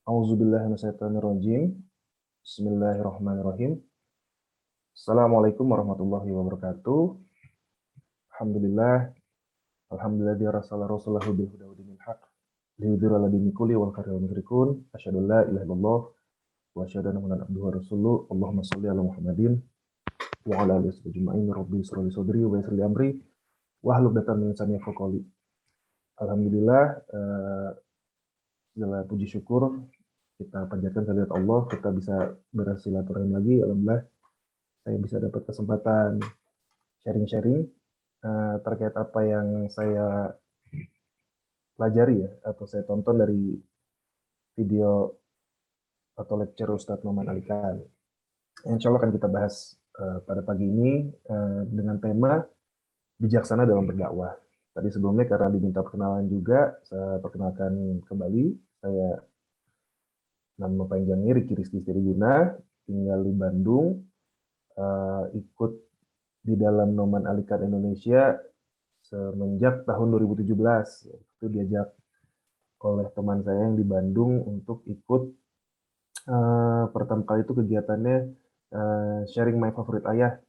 Auzubillahi minasyaitonirrajim. Bismillahirrahmanirrahim. Assalamualaikum warahmatullahi wabarakatuh. Alhamdulillah, alhamdulillah rasala rasulahu bil huda wa dinil haq. Liyudhira ala dini kulli wal karya musyrikun. Asyhadu an la ilaha illallah wa asyhadu anna muhammadan abduhu wa rasuluh. Allahumma shalli ala Muhammadin wa ala alihi washabihi rabbi israh li sadri wa yassir li amri wa hlul 'uqdatam min lisani yafqahu qawli. Alhamdulillah, segala puji syukur kita panjatkan kehadirat Allah, kita bisa bersilaturahim lagi. Alhamdulillah saya bisa dapat kesempatan sharing-sharing terkait apa yang saya pelajari ya, atau saya tonton dari video atau lecture Ustadz Noman Alikan. Insya Allah akan kita bahas pada pagi ini dengan tema bijaksana dalam berdakwah. Tadi sebelumnya karena diminta perkenalan juga, saya perkenalkan kembali. Saya nama panjangnya Riki Rizky Siriguna, tinggal di Bandung, ikut di dalam Noman Alikan Indonesia semenjak tahun 2017. Itu diajak oleh teman saya yang di Bandung untuk ikut pertama kali itu kegiatannya sharing my favorite ayah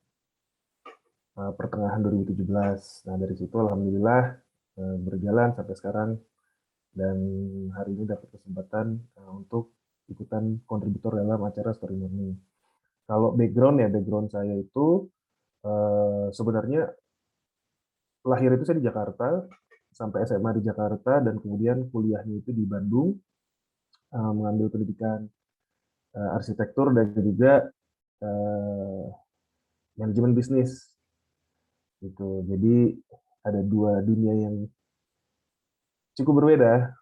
pertengahan 2017. Nah dari situ alhamdulillah berjalan sampai sekarang dan hari ini dapat kesempatan untuk ikutan kontributor dalam acara Story Murni. Kalau background saya itu sebenarnya lahir itu saya di Jakarta, sampai SMA di Jakarta, dan kemudian kuliahnya itu di Bandung, mengambil pendidikan arsitektur dan juga manajemen bisnis. Gitu. Jadi ada dua dunia yang cukup berbeda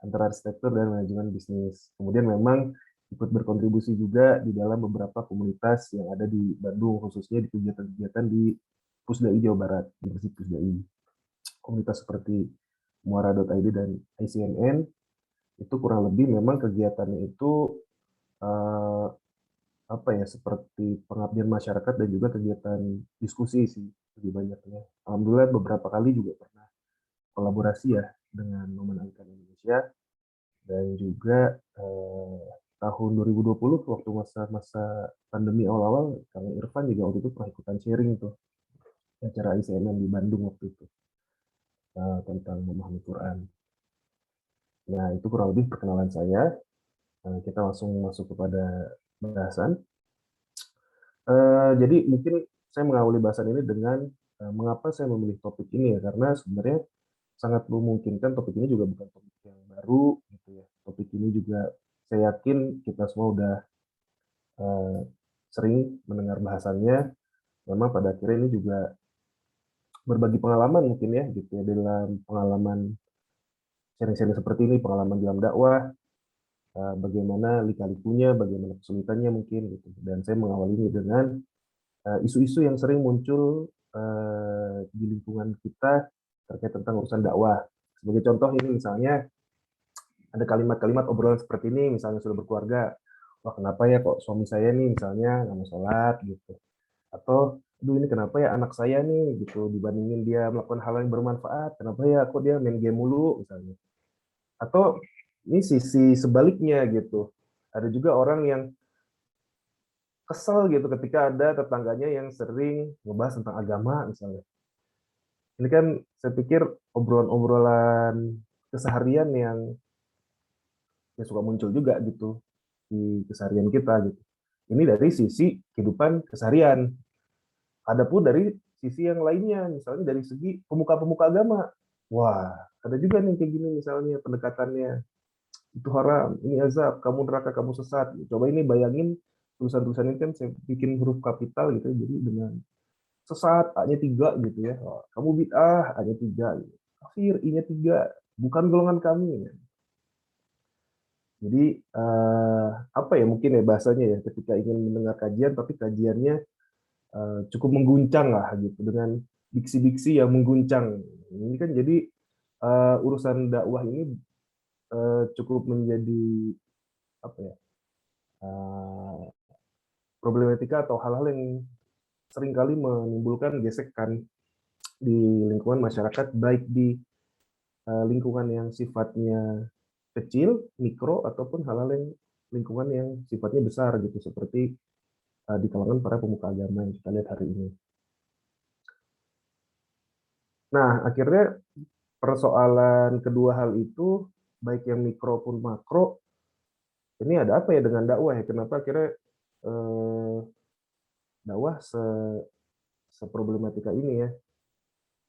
antara arsitektur dan manajemen bisnis. Kemudian memang ikut berkontribusi juga di dalam beberapa komunitas yang ada di Bandung, khususnya di kegiatan-kegiatan di Pusdai Jawa Barat, di Masjid Pusdai. Komunitas seperti Muara.id dan ICNN, itu kurang lebih memang kegiatannya itu seperti pengabdian masyarakat dan juga kegiatan diskusi sih lebih banyaknya. Alhamdulillah beberapa kali juga pernah kolaborasi ya dengan Noman Alikan Indonesia, dan juga tahun 2020 waktu masa pandemi awal-awal, Kang Irfan juga waktu itu pernah ikutan sharing tuh acara ICNN di Bandung waktu itu tentang memahami Quran. Nah itu kurang lebih perkenalan saya. Kita langsung masuk kepada bahasan. Jadi mungkin saya mengawali bahasan ini dengan mengapa saya memilih topik ini ya, karena sebenarnya sangat memungkinkan topik ini juga bukan topik yang baru gitu ya. Topik ini juga saya yakin kita semua udah sering mendengar bahasannya. Memang pada akhirnya ini juga berbagi pengalaman mungkin ya gitu ya, dalam pengalaman sharing-sharing seperti ini, pengalaman dalam dakwah, bagaimana lika-likunya, bagaimana kesulitannya mungkin gitu. Dan saya mengawalinya dengan isu-isu yang sering muncul di lingkungan kita terkait tentang urusan dakwah. Sebagai contoh ini misalnya ada kalimat-kalimat obrolan seperti ini, misalnya sudah berkeluarga, wah kenapa ya kok suami saya nih misalnya nggak mau sholat gitu, atau aduh ini kenapa ya anak saya nih gitu, dibandingin dia melakukan hal yang bermanfaat, kenapa ya kok dia main game mulu misalnya. Atau ini sisi sebaliknya gitu, ada juga orang yang kesel gitu ketika ada tetangganya yang sering ngebahas tentang agama misalnya. Ini kan saya pikir obrolan-obrolan keseharian yang suka muncul juga gitu di keseharian kita gitu. Ini dari sisi kehidupan keseharian. Adapun dari sisi yang lainnya, misalnya dari segi pemuka-pemuka agama. Wah, ada juga nih kayak gini misalnya pendekatannya. Itu haram, ini azab, kamu neraka, kamu sesat. Coba ini bayangin tulisan-tulisan ini kan saya bikin huruf kapital gitu, jadi dengan sesat A-nya 3 gitu ya. Kamu bid'ah A-nya 3 gitu. Kafir I-nya 3, bukan golongan kami. Jadi apa ya mungkin ya bahasanya ya, ketika ingin mendengar kajian tapi kajiannya cukup mengguncang lah gitu, dengan diksi-diksi yang mengguncang. Ini kan jadi urusan dakwah ini cukup menjadi apa ya, problematika atau hal-hal yang seringkali menimbulkan gesekan di lingkungan masyarakat, baik di lingkungan yang sifatnya kecil, mikro, ataupun hal-hal yang lingkungan yang sifatnya besar gitu, seperti di kalangan para pemuka agama yang kita lihat hari ini. Nah, akhirnya persoalan kedua hal itu, baik yang mikro pun makro, ini ada apa ya dengan dakwah ya? Kenapa akhirnya dakwah seproblematika ini ya?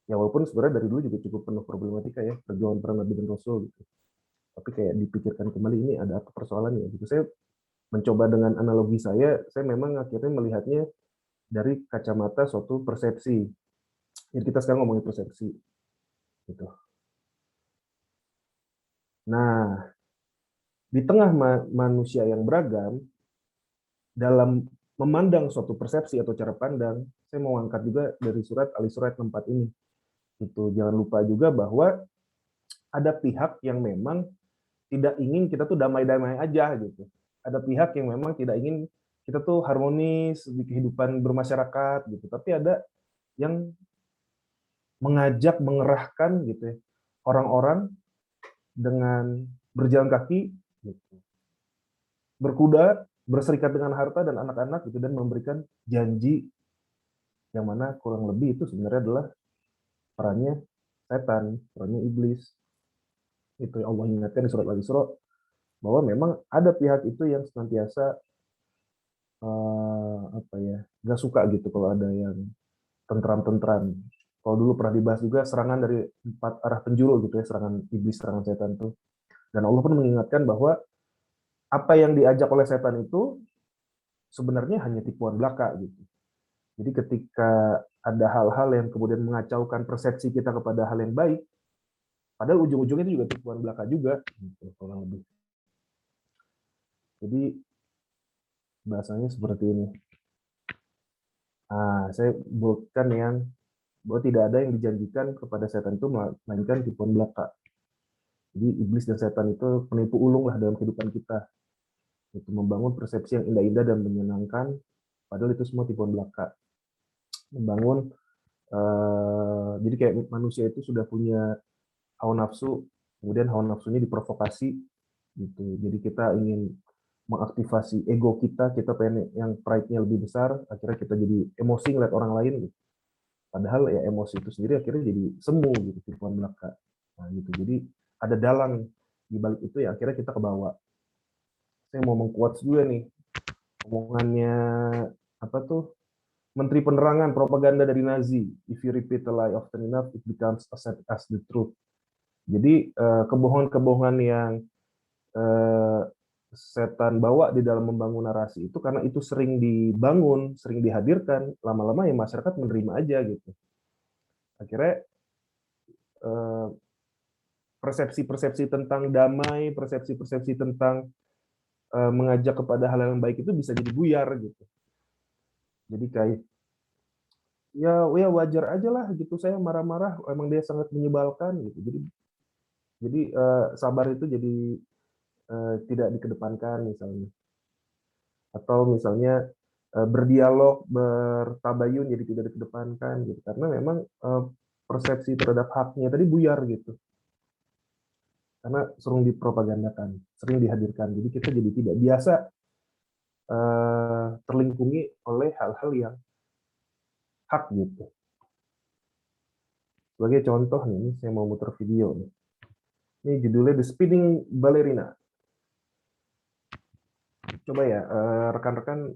Ya walaupun sebenarnya dari dulu juga cukup penuh problematika ya, perjuangan para nabi dan rasul gitu. Tapi kayak dipikirkan kembali ini ada apa persoalannya gitu. Saya mencoba dengan analogi saya memang akhirnya melihatnya dari kacamata suatu persepsi. Jadi kita sekarang ngomongin persepsi gitu. Nah, di tengah manusia yang beragam, dalam memandang suatu persepsi atau cara pandang, saya mau angkat juga dari surat Al-Isra 4 ini. Itu jangan lupa juga bahwa ada pihak yang memang tidak ingin kita tuh damai-damai aja gitu. Ada pihak yang memang tidak ingin kita tuh harmonis di kehidupan bermasyarakat gitu. Tapi ada yang mengajak, mengerahkan gitu ya, orang-orang dengan berjalan kaki, gitu, berkuda, berserikat dengan harta dan anak-anak gitu, dan memberikan janji yang mana kurang lebih itu sebenarnya adalah perannya setan, perannya iblis. Itu yang Allah ingatkan di surat Al-Isra bahwa memang ada pihak itu yang senantiasa apa ya, nggak suka gitu kalau ada yang tentram-tentram. Kalau dulu pernah dibahas juga serangan dari 4 arah penjuru gitu ya, serangan iblis, serangan setan tuh. Dan Allah pun mengingatkan bahwa apa yang diajak oleh setan itu sebenarnya hanya tipuan belaka gitu. Jadi ketika ada hal-hal yang kemudian mengacaukan persepsi kita kepada hal yang baik, padahal ujung-ujungnya itu juga tipuan belaka juga, gitu, kurang lebih. Jadi bahasanya seperti ini. Saya bukan yang bahwa tidak ada yang dijanjikan kepada setan itu melainkan tipuan belaka. Jadi iblis dan setan itu penipu ulung lah dalam kehidupan kita. Itu membangun persepsi yang indah-indah dan menyenangkan, padahal itu semua tipuan belaka. Membangun jadi kayak manusia itu sudah punya hawa nafsu, kemudian hawa nafsunya diprovokasi gitu. Jadi kita ingin mengaktifasi ego kita, kita pengen yang pride-nya lebih besar, akhirnya kita jadi emosi ngeliat orang lain gitu. Padahal ya emosi itu sendiri akhirnya jadi semu gitu, tipuan belaka. Nah, gitu. Jadi ada dalang di balik itu ya akhirnya kita kebawa. Saya mau mengquotes juga nih omongannya apa tuh Menteri Penerangan propaganda dari Nazi. If you repeat a lie often enough, it becomes accepted as the truth. Jadi kebohongan-kebohongan yang eh, setan bawa di dalam membangun narasi itu karena itu sering dibangun, sering dihadirkan, lama-lama ya masyarakat menerima aja gitu. Akhirnya eh, persepsi-persepsi tentang damai, persepsi-persepsi tentang mengajak kepada hal yang baik itu bisa jadi buyar gitu. Jadi kayak ya wajar aja lah gitu, saya marah-marah, emang dia sangat menyebalkan gitu. Jadi sabar itu jadi tidak dikedepankan misalnya, atau misalnya berdialog, bertabayun jadi tidak dikedepankan gitu, karena memang persepsi terhadap haknya tadi buyar gitu, karena sering dipropagandakan, sering dihadirkan, jadi kita jadi tidak biasa terlingkungi oleh hal-hal yang hak gitu. Sebagai contoh nih, saya mau muter video nih. Ini judulnya The Spinning Ballerina. Coba ya rekan-rekan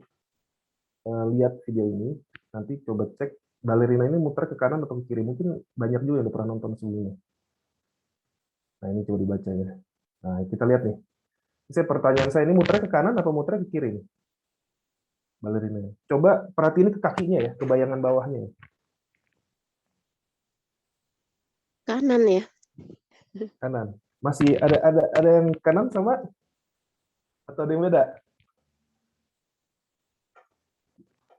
lihat video ini, nanti coba cek balerina ini muter ke kanan atau ke kiri. Mungkin banyak juga yang udah pernah nonton sebelumnya. Nah ini coba dibaca ya. Nah kita lihat nih. Pertanyaan saya ini muter ke kanan atau muter ke kiri nih? Balerina. Coba perhatiin ke kakinya ya, ke bayangan bawahnya ya. Kanan ya. Kanan. Masih ada yang kanan sama atau ada yang beda?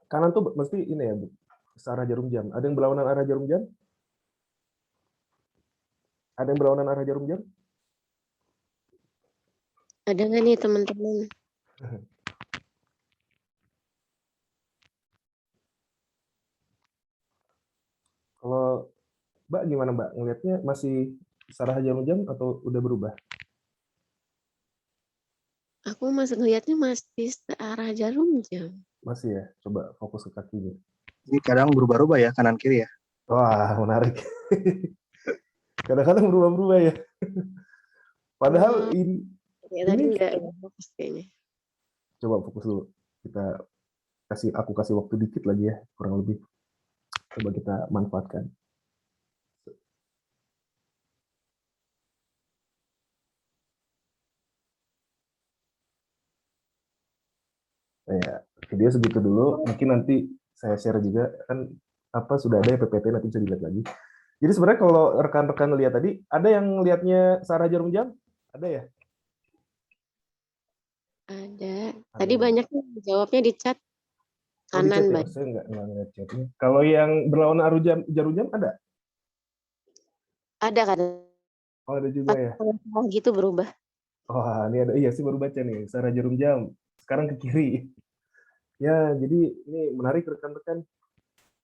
Kanan tuh mesti ini ya, Bu. Searah jarum jam. Ada yang berlawanan arah jarum jam? Ada yang berlawanan arah jarum jam? Ada nggak nih teman-teman? Kalau Mbak gimana Mbak? Ngelihatnya masih searah jarum jam atau udah berubah? Aku masih ngelihatnya masih searah jarum jam. Masih ya? Coba fokus ke kakinya. Ini kadang berubah-ubah ya, kanan kiri ya. Wah, menarik. Kadang-kadang berubah-berubah ya. Padahal Ya, tadi ini enggak fokus kayaknya. coba fokus dulu. Aku kasih waktu dikit lagi ya, kurang lebih. Coba kita manfaatkan. Ya, video segitu dulu. Mungkin nanti saya share juga kan apa sudah ada ya PPT, nanti bisa dilihat lagi. Jadi sebenarnya kalau rekan-rekan lihat tadi, ada yang lihatnya searah jarum jam? Ada ya? Ada. Ada Tadi ya? banyak jawabnya di chat Oh, di chat kanan ya? banyak. Saya nggak ngeliat chatnya. Kalau yang berlawanan jarum jam ada? Ada kan? Oh, ada juga ya? Kalau gitu berubah. Wah, ini ada. Iya sih baru baca nih, searah jarum jam. Sekarang ke kiri. Ya, jadi ini menarik rekan-rekan.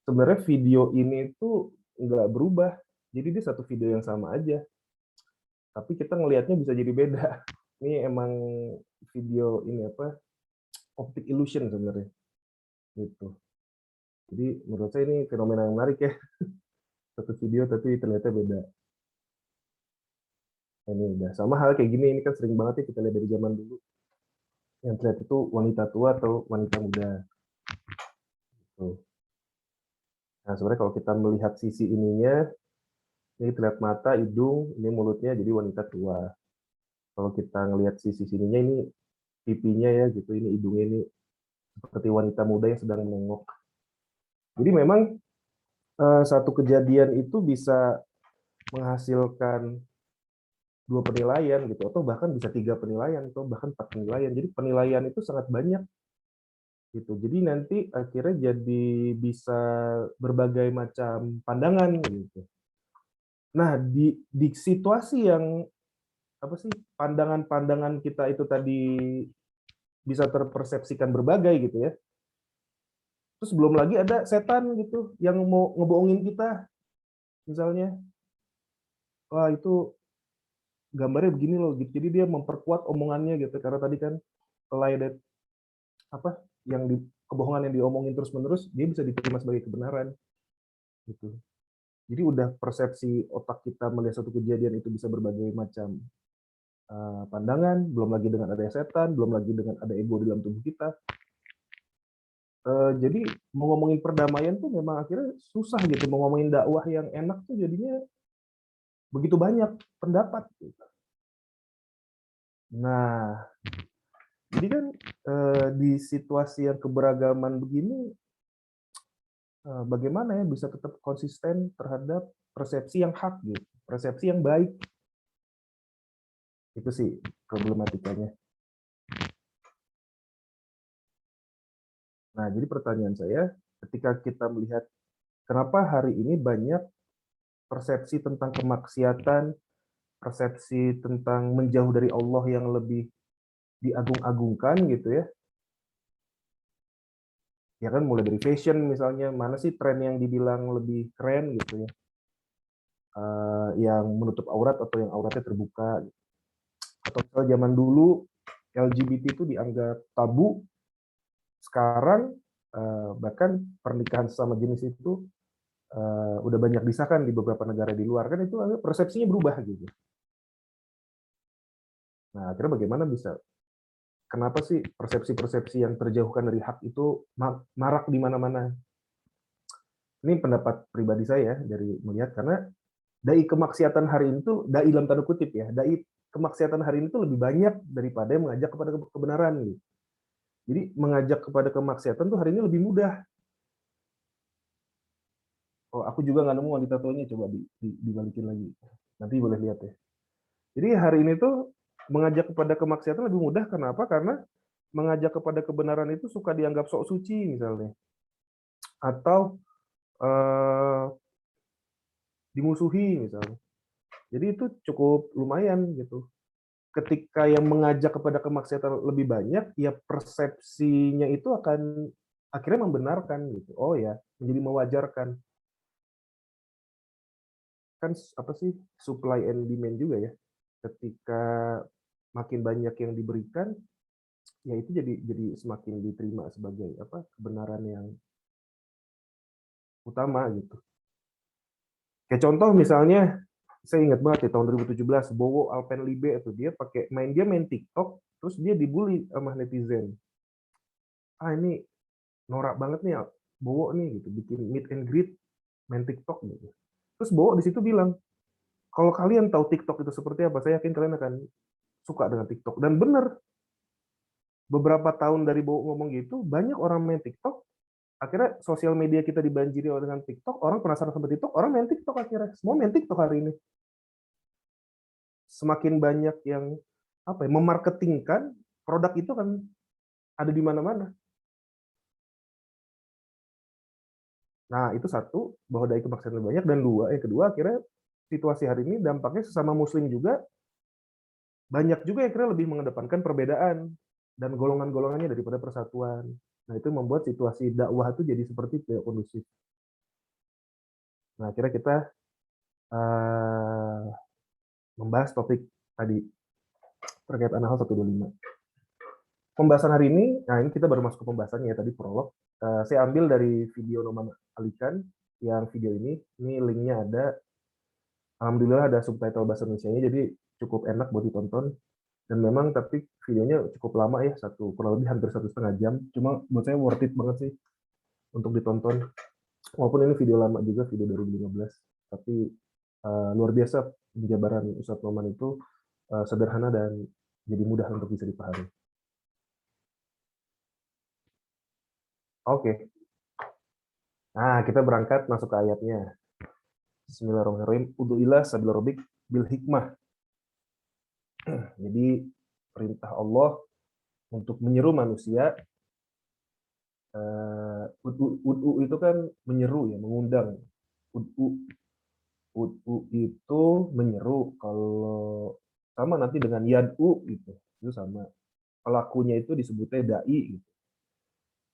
Sebenarnya video ini tuh nggak berubah. Jadi dia satu video yang sama aja. Tapi kita ngelihatnya bisa jadi beda. Ini emang video ini apa? Optic illusion sebenarnya. Gitu. Jadi menurut saya ini fenomena yang menarik ya. Satu video tapi ternyata beda. Nah, ini udah sama hal kayak gini, ini kan sering banget ya kita lihat dari zaman dulu. Yang terlihat itu wanita tua atau wanita muda. Tuh. Nah, sebenarnya kalau kita melihat sisi ininya, ini terlihat mata, hidung, ini mulutnya jadi wanita tua. Kalau kita ngelihat sisi sininya ini pipinya ya gitu, ini hidungnya ini seperti wanita muda yang sedang menengok. Jadi memang satu kejadian itu bisa menghasilkan dua penilaian gitu, atau bahkan bisa tiga penilaian, atau bahkan empat penilaian. Jadi penilaian itu sangat banyak gitu. Jadi nanti akhirnya jadi bisa berbagai macam pandangan gitu. Nah, di situasi yang apa sih pandangan-pandangan kita itu tadi bisa terpersepsikan berbagai gitu ya. Terus belum lagi ada setan gitu yang mau ngebohongin kita. Misalnya, wah itu gambarnya begini loh gitu. Jadi dia memperkuat omongannya gitu karena tadi kan allied apa yang kebohongan yang diomongin terus-menerus dia bisa diterima sebagai kebenaran gitu. Jadi udah persepsi otak kita melihat satu kejadian itu bisa berbagai macam pandangan, belum lagi dengan ada setan, belum lagi dengan ada ego di dalam tubuh kita. Jadi mau ngomongin perdamaian tuh memang akhirnya susah gitu. Mau ngomongin dakwah yang enak tuh jadinya begitu banyak pendapat. Gitu. Nah, jadi kan di situasi yang keberagaman begini, bagaimana ya bisa tetap konsisten terhadap persepsi yang hak gitu, persepsi yang baik. Itu sih problematikanya. Nah, jadi pertanyaan saya, ketika kita melihat kenapa hari ini banyak persepsi tentang kemaksiatan, persepsi tentang menjauh dari Allah yang lebih diagung-agungkan gitu ya. Ya kan mulai dari fashion misalnya, mana sih tren yang dibilang lebih keren gitu ya. Yang menutup aurat atau yang auratnya terbuka. Gitu. Atau zaman dulu LGBT itu dianggap tabu, sekarang bahkan pernikahan sesama jenis itu udah banyak disahkan di beberapa negara di luar, kan itu persepsinya berubah gitu. Nah, akhirnya bagaimana bisa, kenapa sih persepsi-persepsi yang terjauhkan dari hak itu marak di mana-mana? Ini pendapat pribadi saya dari melihat, karena dai kemaksiatan hari ini tuh, dai dalam tanda kutip ya, dai kemaksiatan hari ini tuh lebih banyak daripada yang mengajak kepada kebenaran gitu. Jadi mengajak kepada kemaksiatan tuh hari ini lebih mudah. Oh, aku juga nggak nemu wanita tuanya, coba dibalikin lagi. Nanti boleh lihat ya. Jadi hari ini tuh mengajak kepada kemaksiatan lebih mudah. Kenapa? Karena mengajak kepada kebenaran itu suka dianggap sok suci misalnya. Atau dimusuhi misalnya. Jadi itu cukup lumayan gitu. Ketika yang mengajak kepada kemaksiatan lebih banyak, ya persepsinya itu akan akhirnya membenarkan gitu. Oh ya, menjadi mewajarkan. Kan apa sih, supply and demand juga ya. Ketika makin banyak yang diberikan, ya itu jadi semakin diterima sebagai kebenaran yang utama gitu. Kayak contoh misalnya, saya ingat banget di tahun 2017 Bowo Alpenlibe itu dia main TikTok, terus dia dibully sama netizen. Ini norak banget nih Bowo nih gitu, bikin meet and greet main TikTok gitu. Terus Bowo di situ bilang, kalau kalian tahu TikTok itu seperti apa, saya yakin kalian akan suka dengan TikTok. Dan benar, beberapa tahun dari Bowo ngomong gitu, banyak orang main TikTok. Akhirnya sosial media kita dibanjiri dengan TikTok, orang penasaran sama TikTok, orang main TikTok akhirnya. Semua main TikTok hari ini. Semakin banyak yang memarketingkan produk itu kan ada di mana-mana. Nah, itu satu, bahwa dai kemaksiatan lebih banyak, dan yang kedua akhirnya situasi hari ini dampaknya sesama muslim juga banyak juga yang akhirnya lebih mengedepankan perbedaan dan golongan-golongannya daripada persatuan. Nah, itu membuat situasi dakwah itu jadi seperti tidak kondusif. Nah, akhirnya kita membahas topik tadi terkait An-Nahl 125. Pembahasan hari ini, nah ini kita baru masuk ke pembahasannya tadi prolog. Saya ambil dari video Noman Alikan yang video ini linknya ada. Alhamdulillah ada subtitle bahasa Indonesia-nya, jadi cukup enak buat ditonton. Dan memang tapi videonya cukup lama ya, kurang lebih hampir 1,5 jam. Cuma buat saya worth it banget sih untuk ditonton. Walaupun ini video lama juga, video 2015, tapi luar biasa penjabaran Ustadz Noman itu sederhana dan jadi mudah untuk bisa dipahami. Oke. Nah, kita berangkat masuk ke ayatnya. Bismillahirrahmanirrahim. Udzuillah sabil rabbik bil hikmah. Jadi perintah Allah untuk menyeru manusia. Ud'u itu kan menyeru ya, mengundang. Ud'u itu menyeru. Kalau sama nanti dengan yad'u gitu, itu sama. Pelakunya itu disebutnya dai gitu.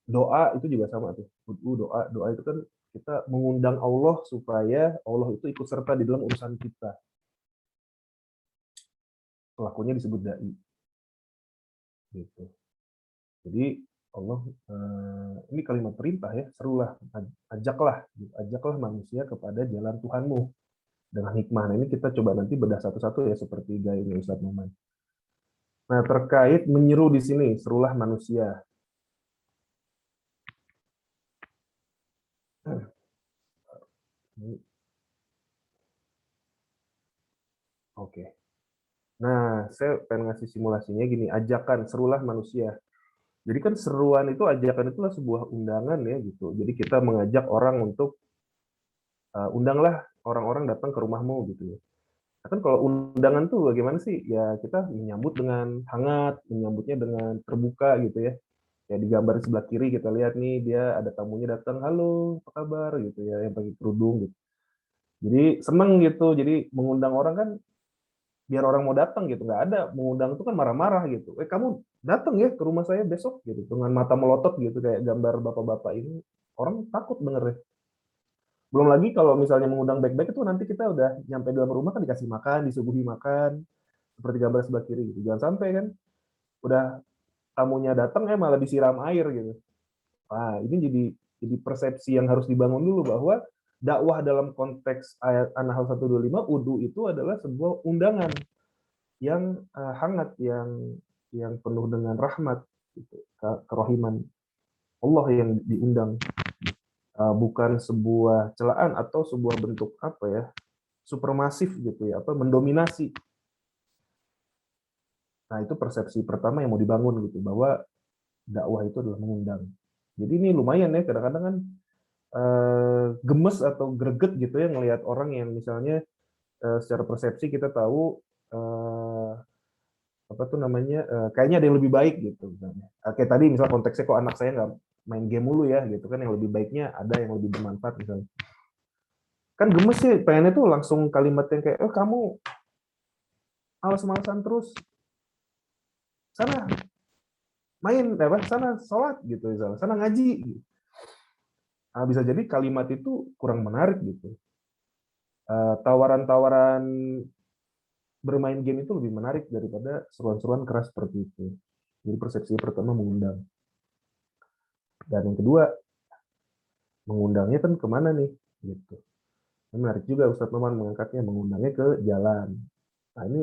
Doa itu juga sama tuh. Doa itu kan kita mengundang Allah supaya Allah itu ikut serta di dalam urusan kita. Pelakunya disebut dai. Gitu. Jadi Allah ini kalimat perintah ya, serulah, ajaklah manusia kepada jalan Tuhanmu dengan hikmah. Nah, ini kita coba nanti bedah satu-satu ya, seperti gayanya Ustadz Noman. Nah, terkait menyeru di sini, serulah manusia. Oke. Nah, saya pengen ngasih simulasinya gini, ajakan, serulah manusia. Jadi kan seruan itu, ajakan itulah sebuah undangan ya gitu. Jadi kita mengajak orang untuk undanglah orang-orang datang ke rumahmu gitu ya. Kan kalau undangan tuh bagaimana sih? Ya kita menyambut dengan hangat, menyambutnya dengan terbuka gitu ya. Ya di gambar sebelah kiri kita lihat nih, dia ada tamunya datang, halo, apa kabar gitu ya, yang pakai kerudung gitu. Jadi seneng gitu. Jadi mengundang orang kan biar orang mau datang gitu. Nggak ada mengundang itu kan marah-marah gitu. Kamu datang ya ke rumah saya besok gitu, dengan mata melotot gitu kayak gambar bapak-bapak ini. Orang takut dengernya. Belum lagi kalau misalnya mengundang baik-baik itu nanti kita udah nyampe dalam rumah kan dikasih makan, disuguhi makan, seperti gambar sebelah kiri gitu. Jangan sampai kan udah tamunya datang malah disiram air gitu. Nah, ini jadi persepsi yang harus dibangun dulu bahwa dakwah dalam konteks ayat An-Nahl 125 udu itu adalah sebuah undangan yang hangat, yang penuh dengan rahmat gitu, kerohiman Allah yang diundang. Bukan sebuah celaan atau sebuah bentuk suprematif gitu ya, mendominasi. Nah, itu persepsi pertama yang mau dibangun gitu, bahwa dakwah itu adalah mengundang. Jadi ini lumayan ya, kadang-kadang kan gemes atau greget gitu ya ngelihat orang yang misalnya secara persepsi kita tahu kayaknya ada yang lebih baik gitu misalnya. Kayak tadi misal konteksnya kok anak saya nggak main game mulu ya gitu kan, yang lebih baiknya ada yang lebih bermanfaat misalnya. Kan gemes sih, pengennya tuh langsung kalimat yang kayak, kamu alas-malasan terus, sana main, sana sholat gitu misalnya, sana ngaji. Nah, bisa jadi kalimat itu kurang menarik gitu. Tawaran-tawaran bermain game itu lebih menarik daripada seruan-seruan keras seperti itu. Jadi persepsi pertama mengundang. Dan yang kedua, mengundangnya kan kemana nih? Gitu. Ini menarik juga Ustadz Noman mengangkatnya, mengundangnya ke jalan. Nah ini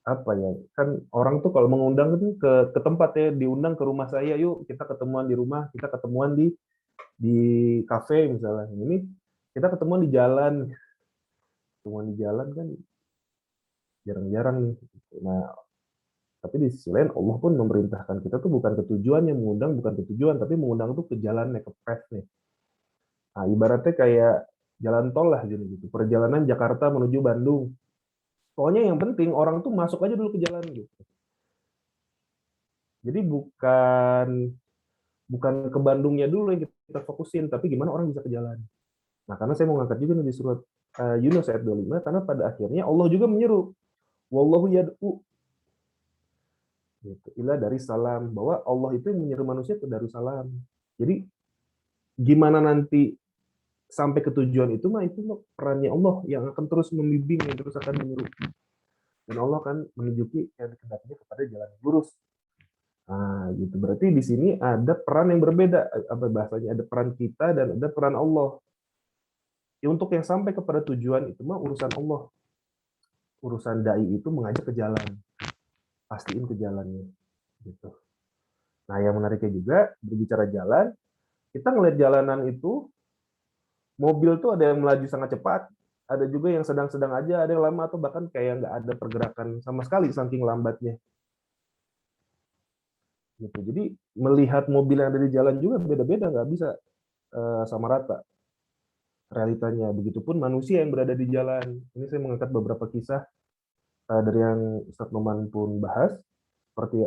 apa ya? Kan orang tuh kalau mengundang itu ke tempat ya, diundang ke rumah saya, yuk kita ketemuan di rumah, kita ketemuan di kafe misalnya. Ini kita ketemuan di jalan, ketemuan di jalan kan jarang-jarang nih. Nah, tapi di sisi lain Allah pun memerintahkan kita tuh bukan ke tujuannya mengundang, bukan ke tujuan, tapi mengundang tuh ke jalannya, ke path-nya. Nah, ibaratnya kayak jalan tol lah gitu. Perjalanan Jakarta menuju Bandung. Pokoknya yang penting orang tuh masuk aja dulu ke jalan gitu. Jadi bukan ke Bandungnya dulu yang kita fokusin, tapi gimana orang bisa ke jalan. Nah, karena saya mau ngangkat juga nih di surat Yunus ayat 25, karena pada akhirnya Allah juga menyeru, wallahu yad'u gitu, ila dari salam, bahwa Allah itu yang menyeru manusia ke Darussalam. Jadi gimana nanti sampai ke tujuan itu mah itu perannya Allah yang akan terus membimbing, yang terus akan menyeru. Dan Allah akan menunjuki yang dikehendakinya kepada jalan yang lurus. Nah, gitu. Berarti di sini ada peran yang berbeda. Apa bahasanya? Ada peran kita dan ada peran Allah. Ya, untuk yang sampai kepada tujuan itu mah urusan Allah. Urusan dai itu mengajak ke jalan. Pastiin ke jalannya. Gitu. Nah, yang menariknya juga berbicara jalan, kita ngelihat jalanan itu mobil tuh ada yang melaju sangat cepat, ada juga yang sedang-sedang aja, ada yang lama atau bahkan kayak nggak ada pergerakan sama sekali saking lambatnya. Gitu. Jadi melihat mobil yang ada di jalan juga beda-beda, nggak bisa sama rata realitanya. Begitupun manusia yang berada di jalan. Ini saya mengangkat beberapa kisah dari yang Ustadz Noman pun bahas, seperti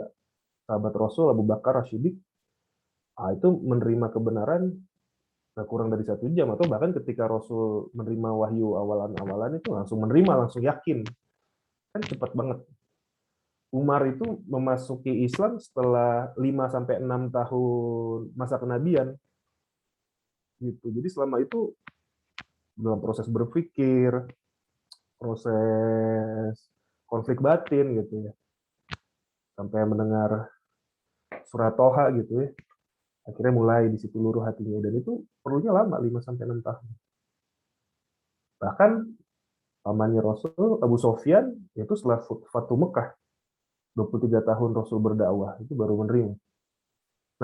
sahabat Rasul Abu Bakar As-Siddiq, itu menerima kebenaran kurang dari 1 jam, atau bahkan ketika Rasul menerima wahyu awalan-awalan itu langsung menerima, langsung yakin, kan cepat banget. Umar itu memasuki Islam setelah 5-6 tahun masa kenabian gitu. Jadi selama itu dalam proses berpikir, proses konflik batin gitu ya, sampai mendengar surat Toha gitu ya, akhirnya mulai di situ luruh hatinya, dan itu perlunya lama, 5-6 tahun. Bahkan pamannya Rasul, Abu Sofyan, itu setelah Fatu Mekah, 23 tahun Rasul berdakwah, itu baru menerima.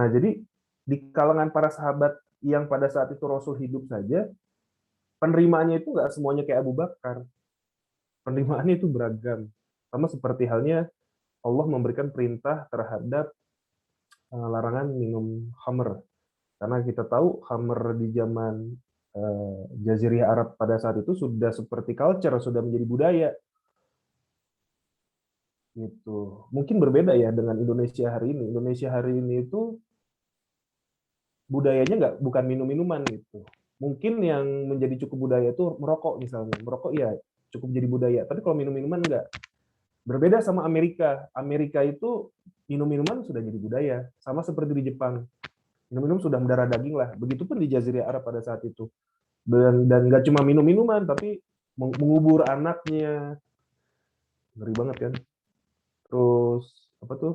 Nah, jadi di kalangan para sahabat yang pada saat itu Rasul hidup saja, penerimaannya itu nggak semuanya kayak Abu Bakar. Penerimaannya itu beragam. Sama seperti halnya Allah memberikan perintah terhadap larangan minum khamr. Karena kita tahu khamr di zaman Jazirah Arab pada saat itu sudah seperti culture, sudah menjadi budaya. Gitu. Mungkin berbeda ya dengan Indonesia hari ini. Indonesia hari ini itu budayanya bukan minum-minuman gitu. Mungkin yang menjadi cukup budaya itu merokok misalnya. Merokok ya cukup jadi budaya. Tapi kalau minum-minuman enggak. Berbeda sama Amerika. Amerika itu minum-minuman sudah jadi budaya. Sama seperti di Jepang. Minum-minum sudah mendarah daging lah. Begitupun di Jazirah Arab pada saat itu. Dan nggak cuma minum-minuman, tapi mengubur anaknya. Ngeri banget kan. Terus apa tuh?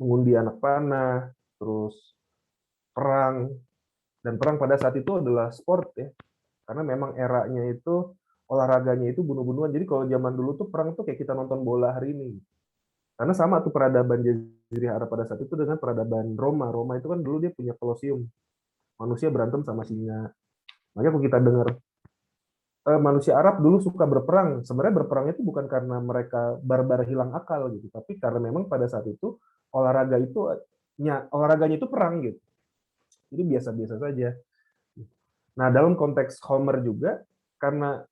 Mengundi anak panah, terus perang. Dan perang pada saat itu adalah sport ya. Karena memang eranya itu olahraganya itu bunuh-bunuhan. Jadi kalau zaman dulu tuh perang tuh kayak kita nonton bola hari ini. Karena sama tuh peradaban Jazirah Arab pada saat itu dengan peradaban Roma. Roma itu kan dulu dia punya kolosium. Manusia berantem sama singa. Makanya kalau kita dengar manusia Arab dulu suka berperang. Sebenarnya berperang itu bukan karena mereka barbar hilang akal gitu, tapi karena memang pada saat itu olahraganya itu perang gitu. Jadi biasa-biasa saja. Nah, dalam konteks Homer juga karena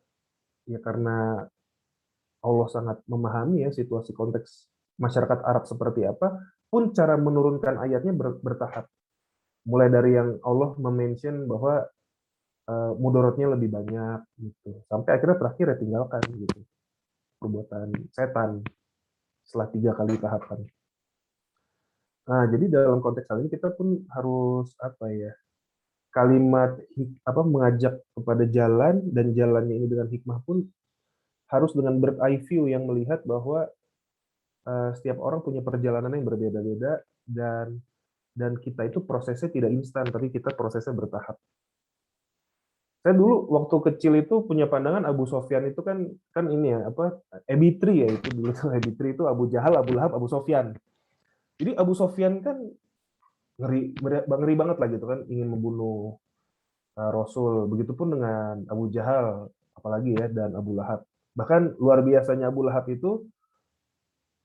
Allah sangat memahami ya situasi konteks masyarakat Arab seperti apa, pun cara menurunkan ayatnya bertahap. Mulai dari yang Allah mention bahwa mudorotnya lebih banyak gitu. Sampai akhirnya terakhir ya tinggalkan gitu. Perbuatan setan setelah 3 kali tahapan. Nah, jadi dalam konteks hal ini kita pun harus kalimat mengajak kepada jalan, dan jalannya ini dengan hikmah pun harus dengan bird eye view yang melihat bahwa setiap orang punya perjalanan yang berbeda-beda, dan kita itu prosesnya tidak instan, tapi kita prosesnya bertahap. Saya dulu waktu kecil itu punya pandangan Abu Sofyan itu kan ini ya apa, Ebitri ya, itu dulu tuh Ebitri itu Abu Jahal, Abu Lahab, Abu Sofyan. Jadi Abu Sofyan kan ngeri banget lah gitu kan, ingin membunuh Rasul. Begitupun dengan Abu Jahal, apalagi ya, dan Abu Lahab. Bahkan luar biasanya Abu Lahab itu,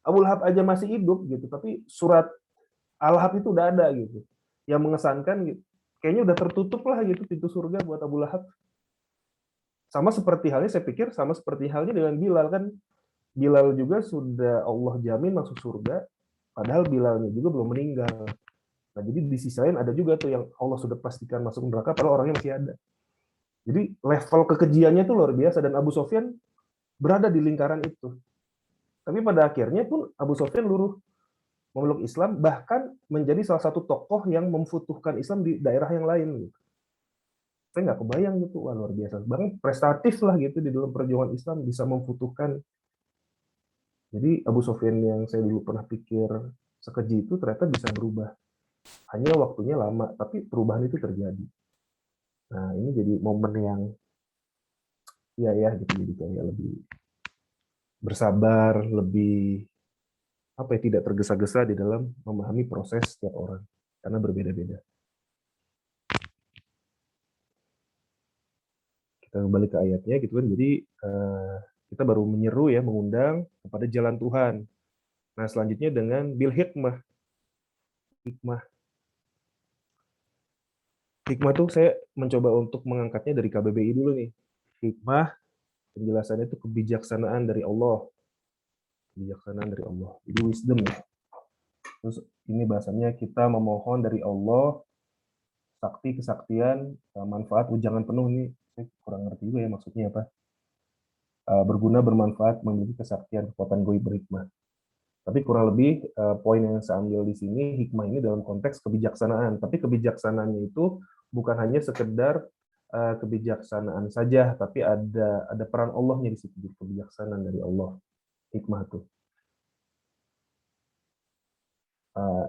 Abu Lahab aja masih hidup gitu, tapi surat Al-Lahab itu udah ada gitu. Yang mengesankan gitu. Kayaknya udah tertutup lah gitu pintu surga buat Abu Lahab. Sama seperti halnya, saya pikir sama seperti halnya dengan Bilal kan. Bilal juga sudah Allah jamin masuk surga, padahal Bilalnya juga belum meninggal. Nah, jadi di sisi lain ada juga tuh yang Allah sudah pastikan masuk neraka, padahal orangnya masih ada. Jadi level kekejiannya itu luar biasa, dan Abu Sofyan berada di lingkaran itu. Tapi pada akhirnya pun Abu Sofyan luruh memeluk Islam, bahkan menjadi salah satu tokoh yang memfutuhkan Islam di daerah yang lain. Gitu. Saya nggak kebayang gitu, wah luar biasa. Bahkan prestatif lah gitu di dalam perjuangan Islam, bisa memfutuhkan. Jadi Abu Sofyan yang saya dulu pernah pikir sekeji itu ternyata bisa berubah. Hanya waktunya lama, tapi perubahan itu terjadi. Nah, ini jadi momen yang ya gitu, jadi kayak lebih bersabar, lebih apa ya, tidak tergesa-gesa di dalam memahami proses setiap orang karena berbeda-beda. Kita kembali ke ayatnya gitu kan. Jadi kita baru menyeru ya, mengundang kepada jalan Tuhan. Nah, selanjutnya dengan bil hikmah. Hikmah tuh saya mencoba untuk mengangkatnya dari KBBI dulu nih. Hikmah penjelasannya itu kebijaksanaan dari Allah. Kebijaksanaan dari Allah. Jadi wisdom ya. Terus ini bahasanya kita memohon dari Allah sakti, kesaktian, manfaat, ujangan penuh nih. Saya kurang ngerti juga ya maksudnya apa. Berguna, bermanfaat, memiliki kesaktian, kekuatan goib, berhikmah. Tapi kurang lebih poin yang saya ambil di sini, hikmah ini dalam konteks kebijaksanaan. Tapi kebijaksanaannya itu bukan hanya sekedar kebijaksanaan saja, tapi ada peran Allahnya di situ, kebijaksanaan dari Allah, hikmah itu.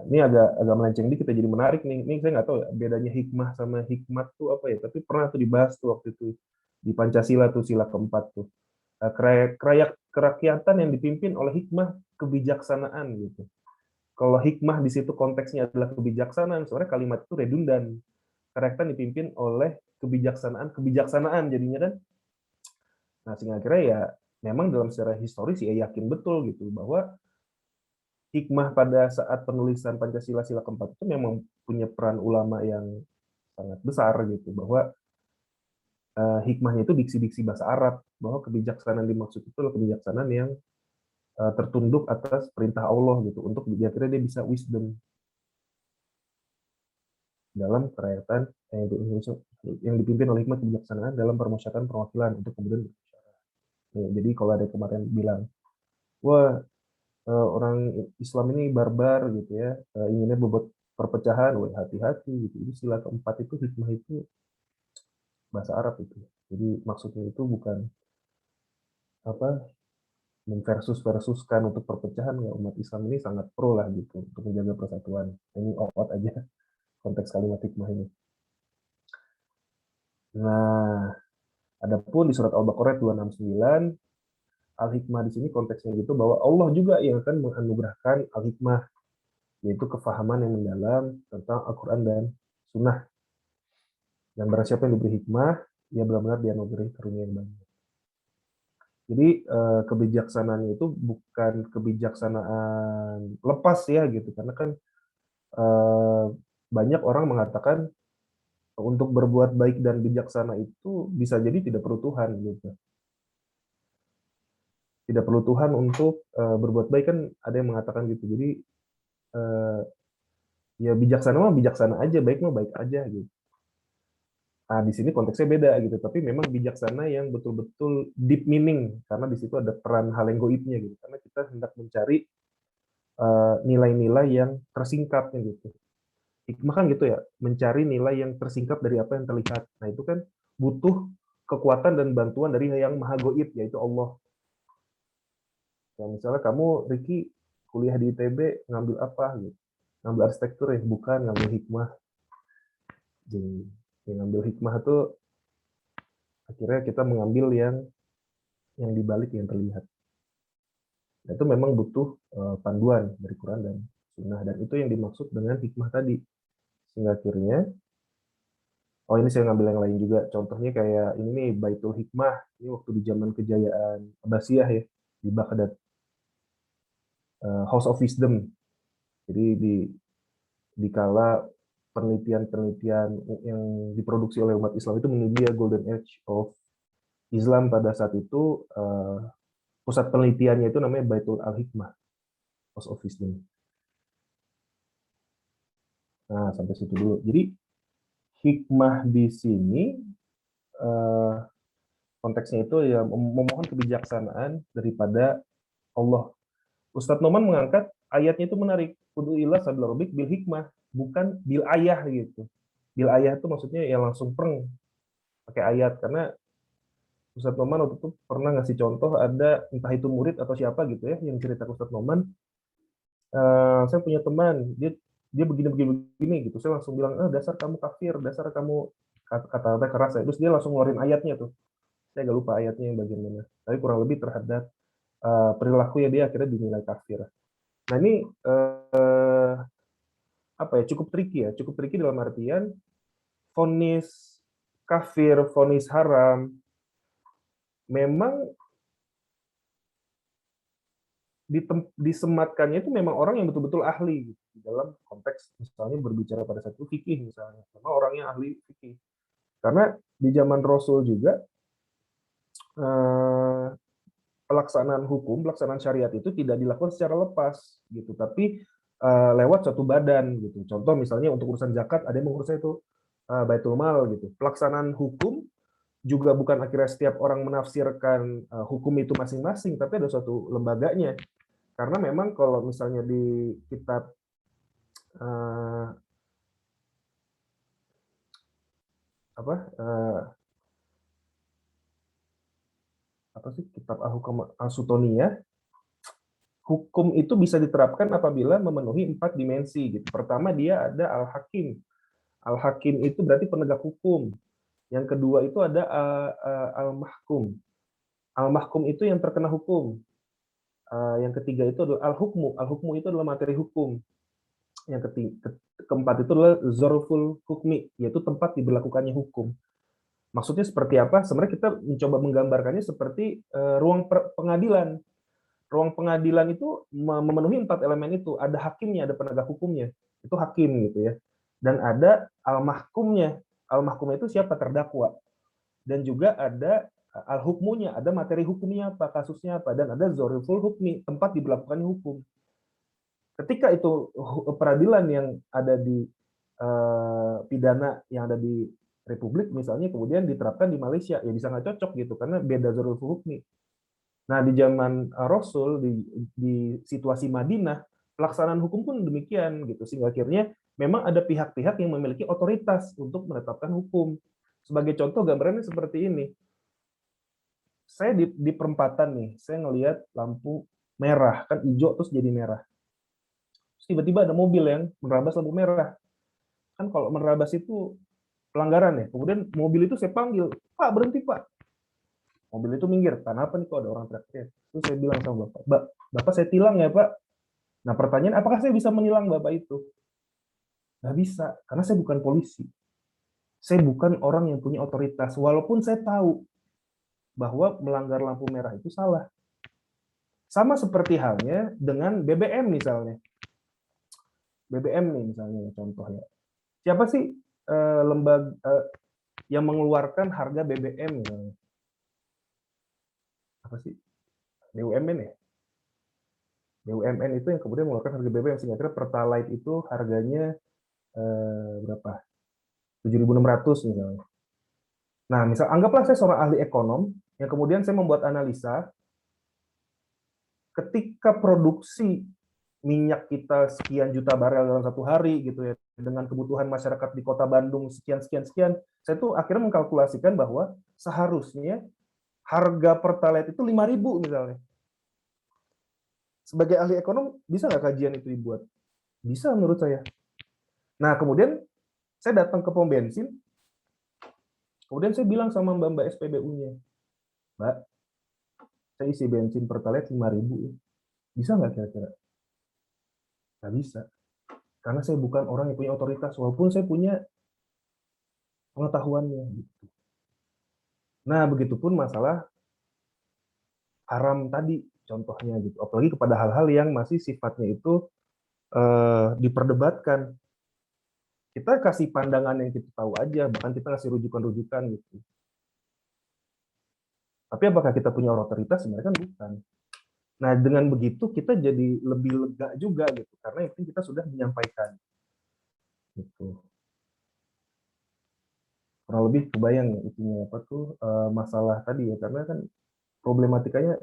Ini agak melenceng dikit, jadi menarik nih. Ini saya nggak tahu ya, bedanya hikmah sama hikmat tuh apa ya. Tapi pernah tuh dibahas tuh waktu itu di Pancasila tuh, sila keempat tuh. Kerakyatan yang dipimpin oleh hikmah kebijaksanaan gitu. Kalau hikmah di situ konteksnya adalah kebijaksanaan, sebenarnya kalimat itu redundan. Kerakyatan dipimpin oleh kebijaksanaan jadinya kan. Nah, sehingga akhirnya ya memang dalam secara historis ya yakin betul gitu bahwa hikmah pada saat penulisan Pancasila sila keempat itu memang punya peran ulama yang sangat besar gitu, bahwa hikmahnya itu diksi-diksi bahasa Arab, bahwa kebijaksanaan dimaksud itu adalah kebijaksanaan yang tertunduk atas perintah Allah gitu, untuk akhirnya dia bisa wisdom dalam kerakyatan yang dipimpin oleh hikmah kebijaksanaan dalam permusyawaratan perwakilan untuk kemudian berbicara. Jadi kalau ada kemarin bilang, wah orang Islam ini barbar gitu ya, inginnya membuat perpecahan, wah hati-hati gitu. Jadi sila keempat itu, hikmah itu bahasa Arab itu. Jadi maksudnya itu bukan apa versuskan untuk perpecahan. Ya, umat Islam ini sangat pro lah gitu untuk menjaga persatuan. Ini out aja konteks kalimat hikmah ini. Nah, adapun di surat Al-Baqarah 269, al-hikmah di sini konteksnya gitu bahwa Allah juga yang akan menganugerahkan al-hikmah, yaitu kefahaman yang mendalam tentang Al-Quran dan Sunnah. Dan barang siapa yang diberi hikmah, ia benar-benar dianugerahi karunia yang banyak. Jadi kebijaksanaannya itu bukan kebijaksanaan lepas ya gitu, karena kan banyak orang mengatakan untuk berbuat baik dan bijaksana itu bisa jadi tidak perlu Tuhan gitu. Tidak perlu Tuhan untuk berbuat baik, kan ada yang mengatakan gitu. Jadi ya bijaksana mah bijaksana aja, baik mah baik aja gitu. Nah, di sini konteksnya beda gitu, tapi memang bijaksana yang betul-betul deep meaning, karena di situ ada peran hal yang goibnya gitu. Karena kita hendak mencari nilai-nilai yang tersingkap gitu. Hikmah kan gitu ya, mencari nilai yang tersingkap dari apa yang terlihat. Nah, itu kan butuh kekuatan dan bantuan dari yang maha goib, yaitu Allah. Ya, misalnya kamu, Ricky, kuliah di ITB ngambil apa gitu. Ngambil arsitektur ya, bukan ngambil hikmah. Jadi yang ngambil hikmah itu akhirnya kita mengambil yang dibalik yang terlihat. Nah, itu memang butuh panduan dari Quran dan Sunnah, dan itu yang dimaksud dengan hikmah tadi. Sehingga akhirnya, oh ini saya ngambil yang lain juga. Contohnya kayak ini nih, Baitul Hikmah. Ini waktu di zaman kejayaan Abbasiyah ya, di Baghdad. House of Wisdom. Jadi di kala penelitian-penelitian yang diproduksi oleh umat Islam itu menuju Golden Age of Islam pada saat itu, pusat penelitiannya itu namanya Baitul Al-Hikmah, House of Wisdom. Nah, sampai situ dulu. Jadi hikmah di sini konteksnya itu ya memohon kebijaksanaan daripada Allah. Ustadz Noman mengangkat ayatnya itu menarik. Kudu ilah sabil rabbik bil hikmah, bukan bil ayah gitu. Bil ayah itu maksudnya ya langsung preng pakai ayat, karena Ustadz Noman waktu itu pernah ngasih contoh, ada entah itu murid atau siapa gitu ya yang cerita ke Ustadz Noman, saya punya teman dia begini begini begini gitu. Saya langsung bilang, dasar kamu kafir, dasar kamu, kata-kata keras ya. Terus dia langsung ngeluarin ayatnya tuh. Saya agak lupa ayatnya yang bagian mana. Tapi kurang lebih terhadap perilaku ya dia akhirnya dinilai kafir. Nah ini apa ya, cukup tricky ya, cukup tricky dalam artian vonis kafir, vonis haram, memang disematkannya itu memang orang yang betul-betul ahli gitu, di dalam konteks misalnya berbicara pada satu fikih misalnya, sama orang yang ahli fikih. Karena di zaman Rasul juga pelaksanaan hukum, pelaksanaan syariat itu tidak dilakukan secara lepas gitu, tapi lewat satu badan gitu. Contoh misalnya untuk urusan zakat ada yang mengurusnya itu Baitul Mal gitu. Pelaksanaan hukum juga bukan akhirnya setiap orang menafsirkan hukum itu masing-masing, tapi ada suatu lembaganya. Karena memang kalau misalnya di kitab kitab Al-Hukam Al-Sutoniyah, hukum itu bisa diterapkan apabila memenuhi 4 dimensi gitu. Pertama dia ada Al-Hakim. Al-Hakim itu berarti penegak hukum. Yang kedua itu ada Al-Mahkum. Al-Mahkum itu yang terkena hukum. Yang ketiga itu adalah Al-Hukmu. Al-Hukmu itu adalah materi hukum. Yang keempat itu adalah Zorful Hukmi, yaitu tempat diberlakukannya hukum. Maksudnya seperti apa? Sebenarnya kita mencoba menggambarkannya seperti ruang pengadilan. Ruang pengadilan itu memenuhi 4 elemen itu. Ada hakimnya, ada penegak hukumnya. Itu hakim gitu ya. Dan ada al-mahkumnya. Al-mahkumnya itu siapa? Terdakwa. Dan juga ada al-hukmunya, ada materi hukumnya apa, kasusnya apa, dan ada zoriful hukmi, tempat diberlakukannya hukum. Ketika itu peradilan yang ada di pidana yang ada di Republik misalnya kemudian diterapkan di Malaysia, ya bisa nggak cocok gitu karena beda zoriful hukmi. Nah di zaman Rasul di situasi Madinah pelaksanaan hukum pun demikian gitu, sehingga akhirnya memang ada pihak-pihak yang memiliki otoritas untuk menetapkan hukum. Sebagai contoh gambarannya seperti ini. Saya di perempatan nih, saya ngelihat lampu merah, kan hijau terus jadi merah. Terus tiba-tiba ada mobil yang menerabas lampu merah. Kan kalau menerabas itu pelanggaran ya. Kemudian mobil itu saya panggil, Pak berhenti Pak. Mobil itu minggir, kenapa nih kok ada orang teriak-teriak? Terus saya bilang sama Bapak, Bapak saya tilang ya Pak. Nah pertanyaan, apakah saya bisa menilang Bapak itu? Nggak bisa, karena saya bukan polisi. Saya bukan orang yang punya otoritas, walaupun saya tahu bahwa melanggar lampu merah itu salah. Sama seperti halnya dengan BBM misalnya. BBM nih misalnya contohnya. Siapa sih lembaga yang mengeluarkan harga BBM misalnya? Apa sih? BUMN ya? BUMN itu yang kemudian mengeluarkan harga BBM, sehingga Pertalite itu harganya berapa? 7.600 misalnya. Nah, misal anggaplah saya seorang ahli ekonom yang kemudian saya membuat analisa ketika produksi minyak kita sekian juta barel dalam satu hari gitu ya, dengan kebutuhan masyarakat di Kota Bandung sekian, saya tuh akhirnya mengkalkulasikan bahwa seharusnya harga Pertalite itu 5.000 misalnya. Sebagai ahli ekonom, bisa nggak kajian itu dibuat? Bisa menurut saya. Nah, kemudian saya datang ke pom bensin, kemudian saya bilang sama mbak-mbak SPBU-nya, Mbak, saya isi bensin Pertalite 5.000, bisa nggak kira-kira? Nggak bisa, karena saya bukan orang yang punya otoritas, walaupun saya punya pengetahuannya. Gitu. Nah, begitupun masalah haram tadi, contohnya gitu. Apalagi kepada hal-hal yang masih sifatnya itu diperdebatkan. Kita kasih pandangan yang kita tahu aja, bahkan kita kasih rujukan-rujukan gitu. Tapi apakah kita punya otoritas? Sebenarnya kan bukan. Nah, dengan begitu kita jadi lebih lega juga gitu, karena itu kita sudah menyampaikan. Gitu. Kurang lebih kebayang ya itunya apa tuh masalah tadi ya, karena kan problematikanya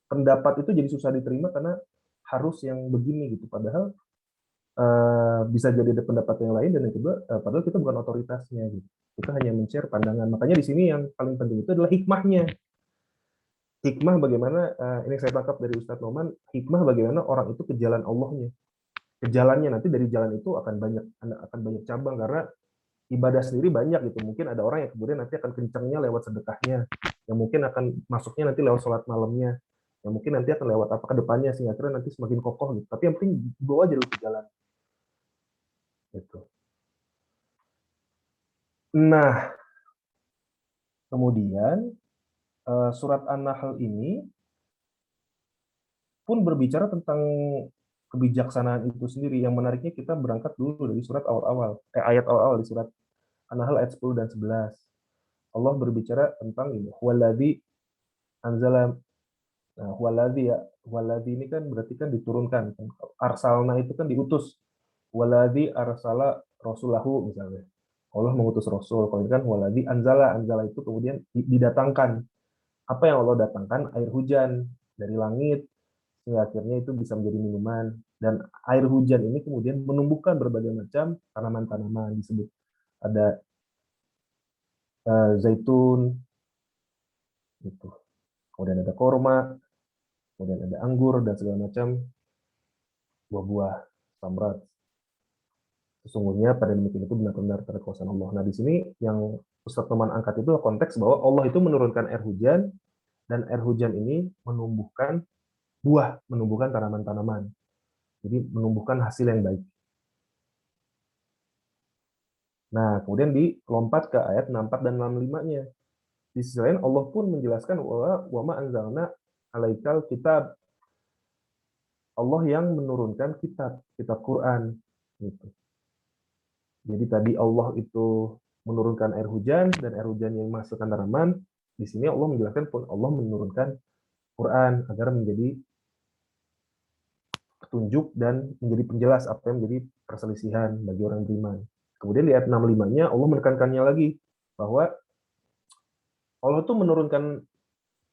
pendapat itu jadi susah diterima karena harus yang begini gitu, padahal bisa jadi ada pendapat yang lain, dan yang kedua padahal kita bukan otoritasnya gitu. Kita hanya men-share pandangan. Makanya di sini yang paling penting itu adalah hikmahnya. Hikmah bagaimana ini saya tangkap dari Ustadz Noman, hikmah bagaimana orang itu ke jalan Allahnya. Ke jalannya nanti dari jalan itu akan banyak cabang, karena ibadah sendiri banyak gitu. Mungkin ada orang yang kemudian nanti akan kencangnya lewat sedekahnya, yang mungkin akan masuknya nanti lewat sholat malamnya, yang mungkin nanti akan lewat apa ke depannya sehingga akhirnya nanti semakin kokoh gitu. Tapi yang penting bawa aja dulu ke jalan. Gitu. Nah, kemudian surat An-Nahl ini pun berbicara tentang kebijaksanaan itu sendiri. Yang menariknya kita berangkat dulu dari surat awal-awal, ayat awal-awal di surat An-Nahl ayat 10 dan 11. Allah berbicara tentang ini, huwaladzi anzala. Nah, huwaladzi ya, huwaladzi ini kan berarti kan diturunkan. Arsalna itu kan diutus. Huwaladzi arsala rasulahu misalnya. Allah mengutus rasul. Kalau ini kan huwaladzi anzala, anzala itu kemudian didatangkan. Apa yang Allah datangkan? Air hujan dari langit, sehingga akhirnya itu bisa menjadi minuman. Dan air hujan ini kemudian menumbuhkan berbagai macam tanaman-tanaman, disebut ada zaitun, gitu. Kemudian ada korma, kemudian ada anggur dan segala macam buah-buah, samrat. Sesungguhnya pada demikian itu benar-benar kekuasaan Allah. Nah, di sini yang Ustadz Noman angkat itu konteks bahwa Allah itu menurunkan air hujan, dan air hujan ini menumbuhkan buah, menumbuhkan tanaman-tanaman. Jadi menumbuhkan hasil yang baik. Nah, kemudian dilompat ke ayat 64 dan 65-nya. Di sisi lain Allah pun menjelaskan wa ma anzalna alaikal kitab. Allah yang menurunkan kitab Quran gitu. Jadi tadi Allah itu menurunkan air hujan, dan air hujan yang menghasilkan tanaman. Di sini Allah menjelaskan pun Allah menurunkan Quran agar menjadi petunjuk dan menjadi penjelas apa yang menjadi perselisihan bagi orang beriman. Kemudian di ayat 65-nya Allah menekankannya lagi bahwa Allah tuh menurunkan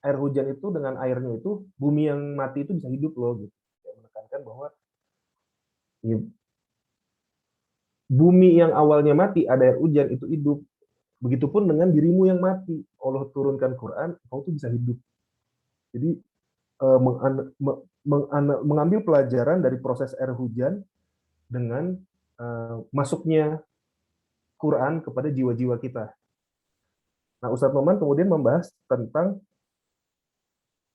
air hujan itu, dengan airnya itu bumi yang mati itu bisa hidup loh gitu. Dia menekankan bahwa ya, bumi yang awalnya mati ada air hujan itu hidup. Begitupun dengan dirimu yang mati, Allah turunkan Quran, kau tuh bisa hidup. Jadi mengambil pelajaran dari proses air hujan dengan masuknya Quran kepada jiwa-jiwa kita. Nah, Ustadz Noman kemudian membahas tentang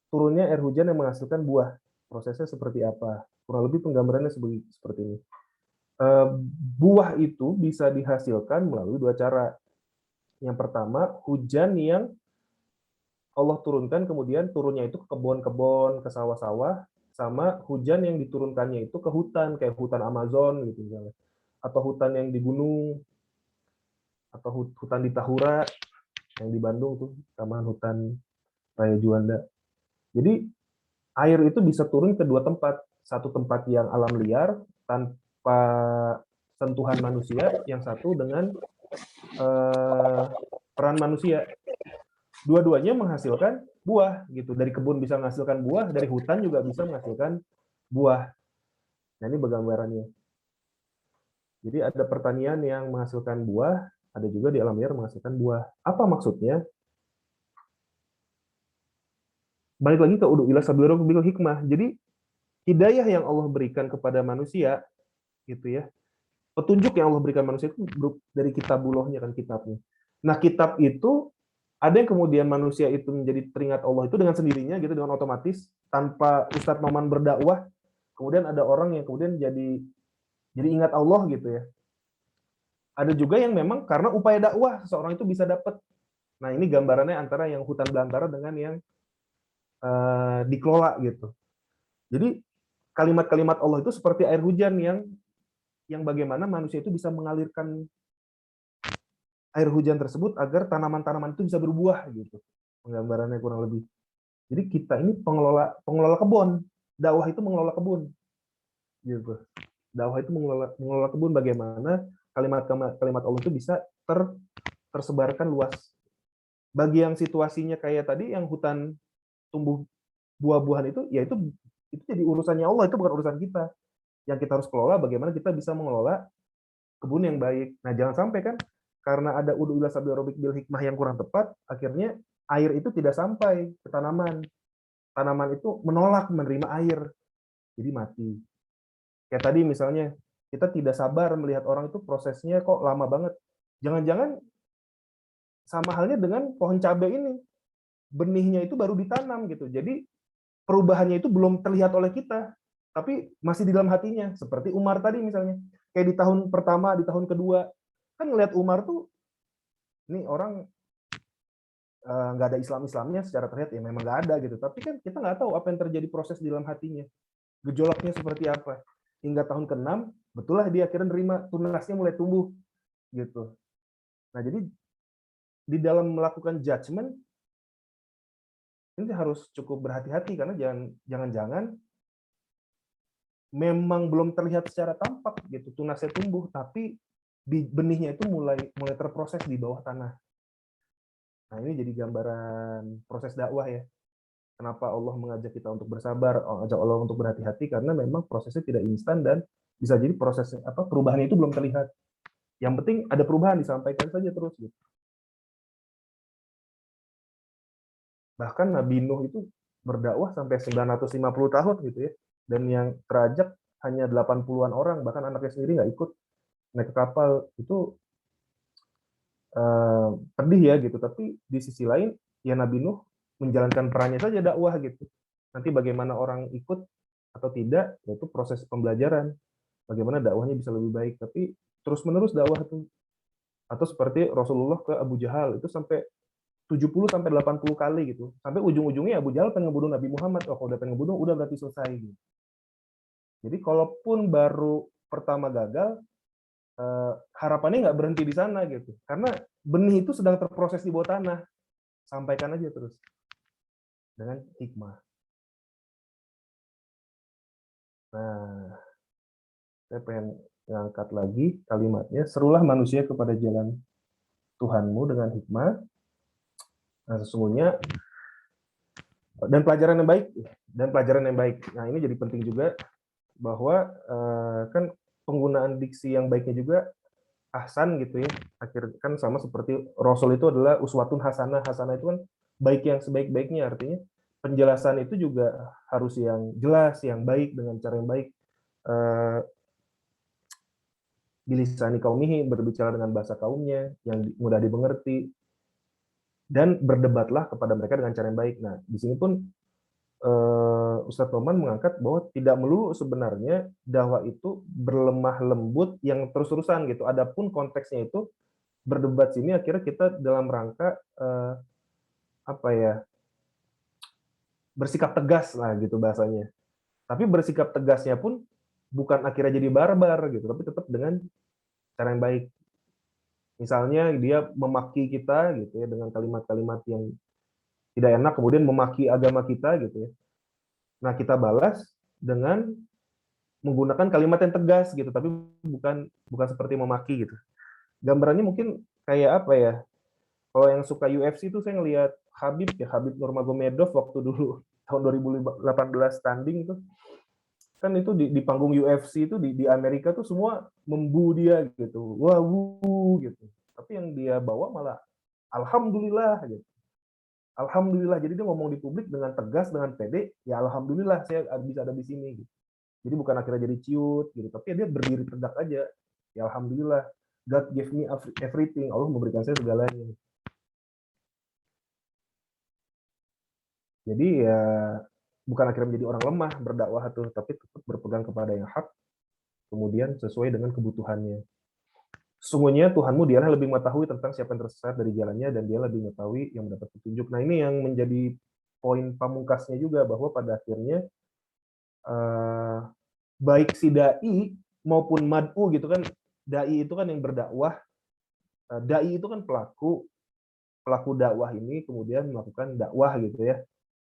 turunnya air hujan yang menghasilkan buah. Prosesnya seperti apa? Kurang lebih penggambarannya seperti ini. Buah itu bisa dihasilkan melalui dua cara. Yang pertama, hujan yang Allah turunkan, kemudian turunnya itu ke kebun-kebun, ke sawah-sawah, sama hujan yang diturunkannya itu ke hutan, kayak hutan Amazon gitu misalnya. Atau hutan yang di gunung, atau hutan di Tahura, yang di Bandung tuh, taman hutan Raya Juanda. Jadi air itu bisa turun ke dua tempat. Satu tempat yang alam liar tanpa sentuhan manusia, yang satu dengan peran manusia. Dua-duanya menghasilkan buah gitu. Dari kebun bisa menghasilkan buah, dari hutan juga bisa menghasilkan buah. Nah, ini gambarannya. Jadi ada pertanian yang menghasilkan buah, ada juga di alam liar menghasilkan buah. Apa maksudnya? Balik lagi ke udu ila sabila bil hikmah. Jadi hidayah yang Allah berikan kepada manusia, gitu ya. Petunjuk yang Allah berikan manusia itu dari kitabullahnya kan, kitabnya. Nah, kitab itu ada yang kemudian manusia itu menjadi teringat Allah itu dengan sendirinya gitu, dengan otomatis tanpa Ustadz Maman berdakwah. Kemudian ada orang yang kemudian jadi ingat Allah gitu ya. Ada juga yang memang karena upaya dakwah seseorang itu bisa dapat. Nah, ini gambarannya antara yang hutan belantara dengan yang dikelola gitu. Jadi kalimat-kalimat Allah itu seperti air hujan yang bagaimana manusia itu bisa mengalirkan air hujan tersebut agar tanaman-tanaman itu bisa berbuah gitu. Penggambarannya kurang lebih. Jadi kita ini pengelola kebun. Dakwah itu mengelola kebun. Gitu. Dakwah itu mengelola kebun, bagaimana kalimat Allah itu bisa tersebarkan luas. Bagi yang situasinya kayak tadi yang hutan tumbuh buah-buahan itu, ya itu jadi urusannya Allah, itu bukan urusan kita. Yang kita harus kelola bagaimana kita bisa mengelola kebun yang baik. Nah, jangan sampai kan karena ada udhu ila sabil robik bil hikmah yang kurang tepat, akhirnya air itu tidak sampai ke tanaman. Tanaman itu menolak menerima air, jadi mati. Kayak tadi misalnya, kita tidak sabar melihat orang itu prosesnya kok lama banget. Jangan-jangan sama halnya dengan pohon cabai ini. Benihnya itu baru ditanam gitu. Jadi perubahannya itu belum terlihat oleh kita, tapi masih di dalam hatinya. Seperti Umar tadi misalnya. Kayak di tahun pertama, di tahun kedua. Kan ngelihat Umar tuh, ini orang nggak ada Islamnya secara terlihat, ya memang nggak ada gitu. Tapi kan kita nggak tahu apa yang terjadi proses di dalam hatinya. Gejolaknya seperti apa. Hingga tahun ke-6, betullah dia akhirnya nerima, tunasnya mulai tumbuh gitu. Nah, jadi di dalam melakukan judgement ini harus cukup berhati-hati, karena jangan-jangan memang belum terlihat secara tampak gitu tunasnya tumbuh, tapi benihnya itu mulai terproses di bawah tanah. Nah, ini jadi gambaran proses dakwah ya. Kenapa Allah mengajak kita untuk bersabar, ajak Allah untuk berhati-hati, karena memang prosesnya tidak instan dan bisa jadi proses perubahannya itu belum terlihat. Yang penting ada perubahan, disampaikan saja terus gitu. Bahkan Nabi Nuh itu berdakwah sampai 950 tahun gitu ya. Dan yang terajak hanya 80-an orang, bahkan anaknya sendiri nggak ikut naik ke kapal. Itu pedih ya gitu. Tapi di sisi lain ya Nabi Nuh menjalankan perannya saja dakwah gitu. Nanti bagaimana orang ikut atau tidak, yaitu proses pembelajaran. Bagaimana dakwahnya bisa lebih baik. Tapi terus-menerus dakwah itu. Atau seperti Rasulullah ke Abu Jahal, itu sampai 70 sampai 80 kali gitu. Sampai ujung-ujungnya Abu Jahal pengen ngebunuh Nabi Muhammad. Oh, kalau udah pengen ngebunuh, udah berarti selesai gitu. Jadi kalaupun baru pertama gagal, harapannya nggak berhenti di sana gitu. Karena benih itu sedang terproses di bawah tanah. Sampaikan aja terus. Dengan hikmah. Nah, saya pengen ngangkat lagi kalimatnya. Serulah manusia kepada jalan Tuhanmu dengan hikmah. Nah, sesungguhnya dan pelajaran yang baik. Nah, ini jadi penting juga bahwa kan penggunaan diksi yang baiknya juga ahsan gitu ya. Akhir kan sama seperti Rasul itu adalah uswatun hasanah. Hasanah itu kan baik yang sebaik-baiknya, artinya penjelasan itu juga harus yang jelas, yang baik, dengan cara yang baik. Bilisani kaumihi, berbicara dengan bahasa kaumnya yang mudah dimengerti, dan berdebatlah kepada mereka dengan cara yang baik. Nah, di sini pun Ustadz Noman mengangkat bahwa tidak melulu sebenarnya dakwah itu berlemah lembut yang terus-terusan gitu. Adapun konteksnya itu berdebat sini akhirnya kita dalam rangka bersikap tegas lah gitu bahasanya. Tapi bersikap tegasnya pun bukan akhirnya jadi barbar gitu, tapi tetap dengan cara yang baik. Misalnya dia memaki kita gitu ya dengan kalimat-kalimat yang tidak enak, kemudian memaki agama kita gitu ya. Nah, kita balas dengan menggunakan kalimat yang tegas gitu, tapi bukan seperti memaki gitu. Gambarannya mungkin kayak apa ya? Kalau yang suka UFC itu saya ngelihat Habib Nurmagomedov waktu dulu tahun 2018 tanding itu, kan itu di panggung UFC itu di Amerika tuh semua membu dia gitu, wah, gitu. Tapi yang dia bawa malah alhamdulillah gitu. Alhamdulillah. Jadi dia ngomong di publik dengan tegas, dengan pede, ya alhamdulillah saya bisa ada di sini gitu. Jadi bukan akhirnya jadi ciut gitu, tapi dia berdiri tegak aja. Ya alhamdulillah, God gave me everything. Allah memberikan saya segalanya. Jadi ya bukan akhirnya menjadi orang lemah berdakwah tuh, tapi tetap berpegang kepada yang hak, kemudian sesuai dengan kebutuhannya. Sesungguhnya Tuhanmu dialah lebih mengetahui tentang siapa yang tersesat dari jalannya, dan dia lebih mengetahui yang mendapat petunjuk. Nah ini yang menjadi poin pamungkasnya juga, bahwa pada akhirnya baik si dai maupun mad'u gitu kan, dai itu kan yang berdakwah, dai itu kan pelaku dakwah ini kemudian melakukan dakwah gitu ya.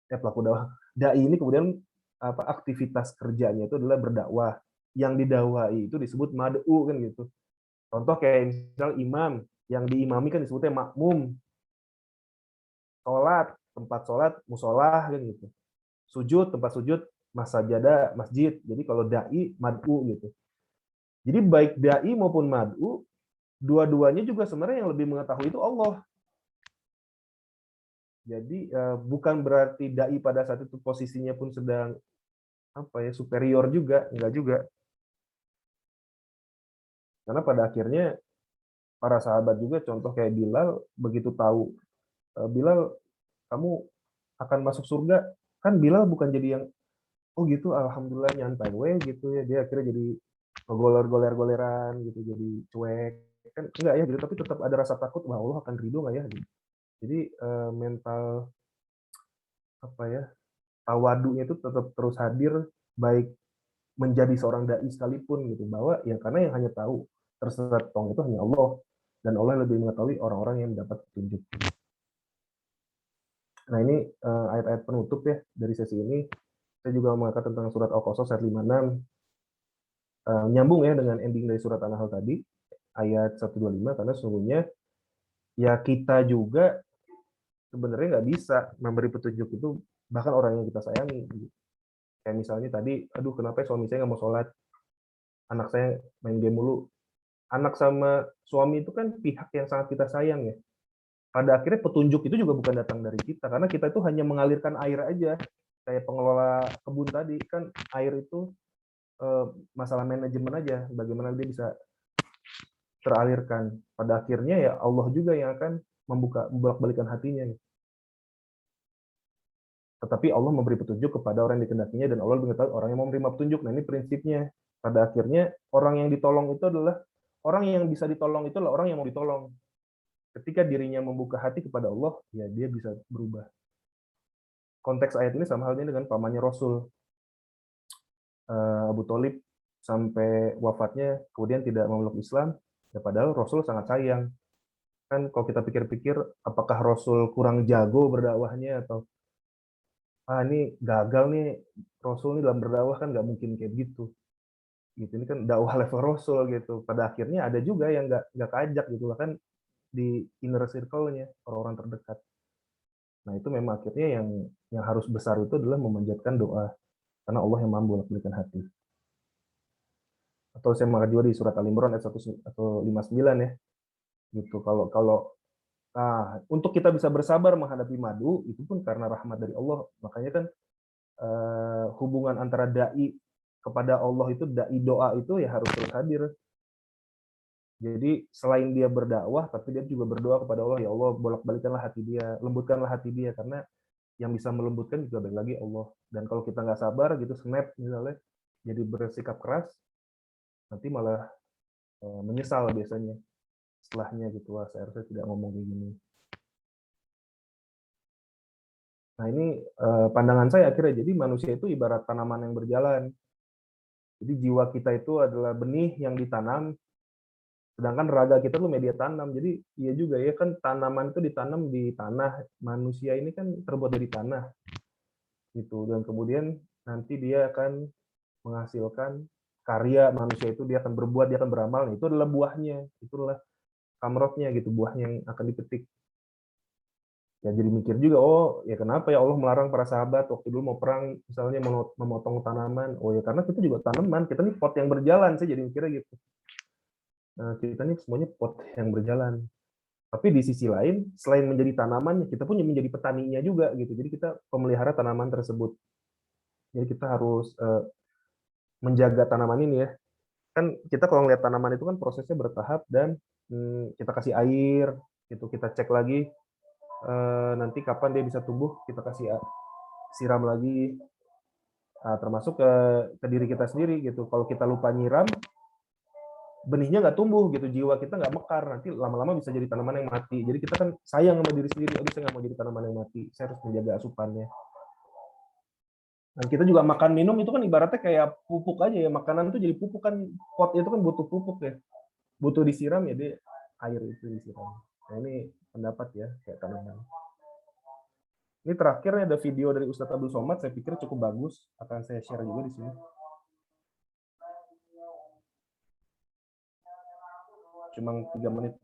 Pelaku dakwah. Dai ini kemudian aktivitas kerjanya itu adalah berdakwah. Yang didakwai itu disebut mad'u kan gitu. Contoh kayak misal imam, yang diimami kan disebutnya makmum. Sholat, tempat sholat, musolah kan gitu. Sujud, tempat sujud, masajadah, masjid. Jadi kalau dai, mad'u gitu. Jadi baik dai maupun mad'u, dua-duanya juga sebenarnya yang lebih mengetahui itu Allah. Jadi bukan berarti dai pada saat itu posisinya pun sedang superior juga, enggak juga. Karena pada akhirnya para sahabat juga, contoh kayak Bilal, begitu tahu Bilal kamu akan masuk surga, kan Bilal bukan jadi yang oh gitu alhamdulillah nyantai gitu ya, dia akhirnya jadi goler-goleran gitu, jadi cuek kan enggak ya gitu, tapi tetap ada rasa takut bahwa Allah akan ridho nggak ya gitu. Jadi mental tawadunya itu tetap terus hadir, baik menjadi seorang dai sekalipun gitu, bahwa ya karena yang hanya tahu tersesat tong itu hanya Allah, dan Allah lebih mengetahui orang-orang yang mendapat petunjuk. Nah ini ayat-ayat penutup ya dari sesi ini. Saya juga mengangkat tentang surat Al-Qasas ayat 56, nyambung ya dengan ending dari surat An-Nahl tadi ayat 125, karena sesungguhnya ya kita juga sebenarnya nggak bisa memberi petunjuk itu bahkan orang yang kita sayangi. Kayak misalnya tadi, aduh kenapa suami saya nggak mau sholat, anak saya main game mulu. Anak sama suami itu kan pihak yang sangat kita sayang ya. Pada akhirnya petunjuk itu juga bukan datang dari kita, karena kita itu hanya mengalirkan air aja. Kayak pengelola kebun tadi, kan air itu masalah manajemen aja, bagaimana dia bisa teralirkan. Pada akhirnya ya Allah juga yang akan membolak-balikan hatinya. Tetapi Allah memberi petunjuk kepada orang yang dikehendakinya, dan Allah mengetahui orang yang mau menerima petunjuk. Nah ini prinsipnya. Pada akhirnya orang yang ditolong itu adalah orang yang bisa ditolong, itu adalah orang yang mau ditolong. Ketika dirinya membuka hati kepada Allah, ya dia bisa berubah. Konteks ayat ini sama halnya dengan pamannya Rasul, Abu Thalib, sampai wafatnya kemudian tidak memeluk Islam, ya padahal Rasul sangat sayang. Kan kalau kita pikir-pikir, apakah Rasul kurang jago berdakwahnya, atau ini gagal nih Rasul nih dalam berdakwah, kan nggak mungkin kayak gitu. Ini kan dakwah level Rasul gitu. Pada akhirnya ada juga yang nggak keajak gitu lah kan, di inner circle-nya, orang-orang terdekat. Nah itu memang akhirnya yang harus besar itu adalah memanjatkan doa, karena Allah yang mampu membolak-balikan hati. Atau saya mengangkat juga di surat Al-Imran ayat 159 ya. Gitu. Kalau untuk kita bisa bersabar menghadapi madu, itu pun karena rahmat dari Allah. Makanya kan hubungan antara dai kepada Allah itu, dai doa itu ya harus terus hadir. Jadi selain dia berdakwah, tapi dia juga berdoa kepada Allah, ya Allah bolak-balikanlah hati dia, lembutkanlah hati dia, karena yang bisa melembutkan juga balik lagi Allah. Dan kalau kita nggak sabar gitu, snap misalnya, jadi bersikap keras, nanti malah menyesal biasanya setelahnya gitu. Wah, saya harusnya tidak ngomong kayak gini. Nah ini pandangan saya akhirnya, jadi manusia itu ibarat tanaman yang berjalan. Jadi jiwa kita itu adalah benih yang ditanam, sedangkan raga kita tuh media tanam. Jadi iya juga ya kan, tanaman itu ditanam di tanah, manusia ini kan terbuat dari tanah gitu, dan kemudian nanti dia akan menghasilkan karya. Manusia itu dia akan berbuat, dia akan beramal. Nah, itu adalah buahnya, itulah kamrotnya gitu, buahnya yang akan dipetik. Ya jadi mikir juga, oh ya kenapa ya Allah melarang para sahabat waktu dulu mau perang misalnya memotong tanaman. Oh ya karena kita juga tanaman, kita nih pot yang berjalan. Saya jadi mikirnya gitu. Nah, kita nih semuanya pot yang berjalan. Tapi di sisi lain, selain menjadi tanamannya, kita pun menjadi petaninya juga gitu. Jadi kita pemelihara tanaman tersebut. Jadi kita harus menjaga tanaman ini ya. Kan kita kalau ngeliat tanaman itu kan prosesnya bertahap dan kita kasih air, gitu. Kita cek lagi nanti kapan dia bisa tumbuh, kita kasih siram lagi. Nah, termasuk ke diri kita sendiri gitu. Kalau kita lupa nyiram, benihnya nggak tumbuh gitu, jiwa kita nggak mekar, nanti lama-lama bisa jadi tanaman yang mati. Jadi kita kan sayang sama diri sendiri, aduh saya nggak mau jadi tanaman yang mati, saya harus menjaga asupannya. Dan kita juga makan minum itu kan ibaratnya kayak pupuk aja ya, makanan itu jadi pupuk kan, pot itu kan butuh pupuk ya, butuh disiram ya, dia air itu disiram. Nah ini pendapat ya, kayak tanaman. Ini terakhir ada video dari Ustadz Abdul Somad, saya pikir cukup bagus, akan saya share juga di sini. Cuma 3 menit.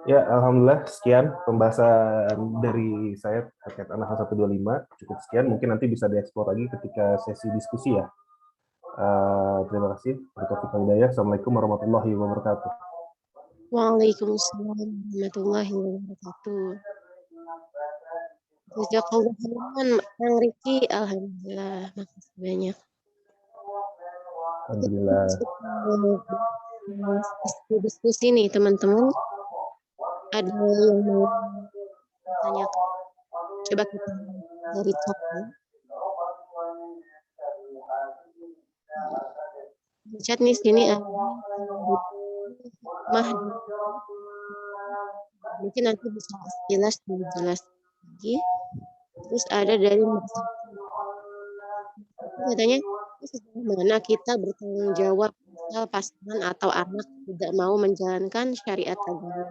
Ya, alhamdulillah sekian pembahasan dari saya terkait An-Nahl 125. Cukup sekian, mungkin nanti bisa dieksplor lagi ketika sesi diskusi ya. Terima kasih. Assalamualaikum warahmatullahi wabarakatuh. Waalaikumsalam warahmatullahi wabarakatuh. Jazakallah khairan, Kang Riki. Alhamdulillah, makasih banyak. Alhamdulillah. Diskusi nih teman-teman. Ada yang mau tanyakan? Coba kita dari chat ya. Di chat nih sini ada mah mungkin nanti bisa jelas dijelas lagi. Terus ada dari katanya sejauh mana kita bertanggung jawab misal pasangan atau anak tidak mau menjalankan syariat agama.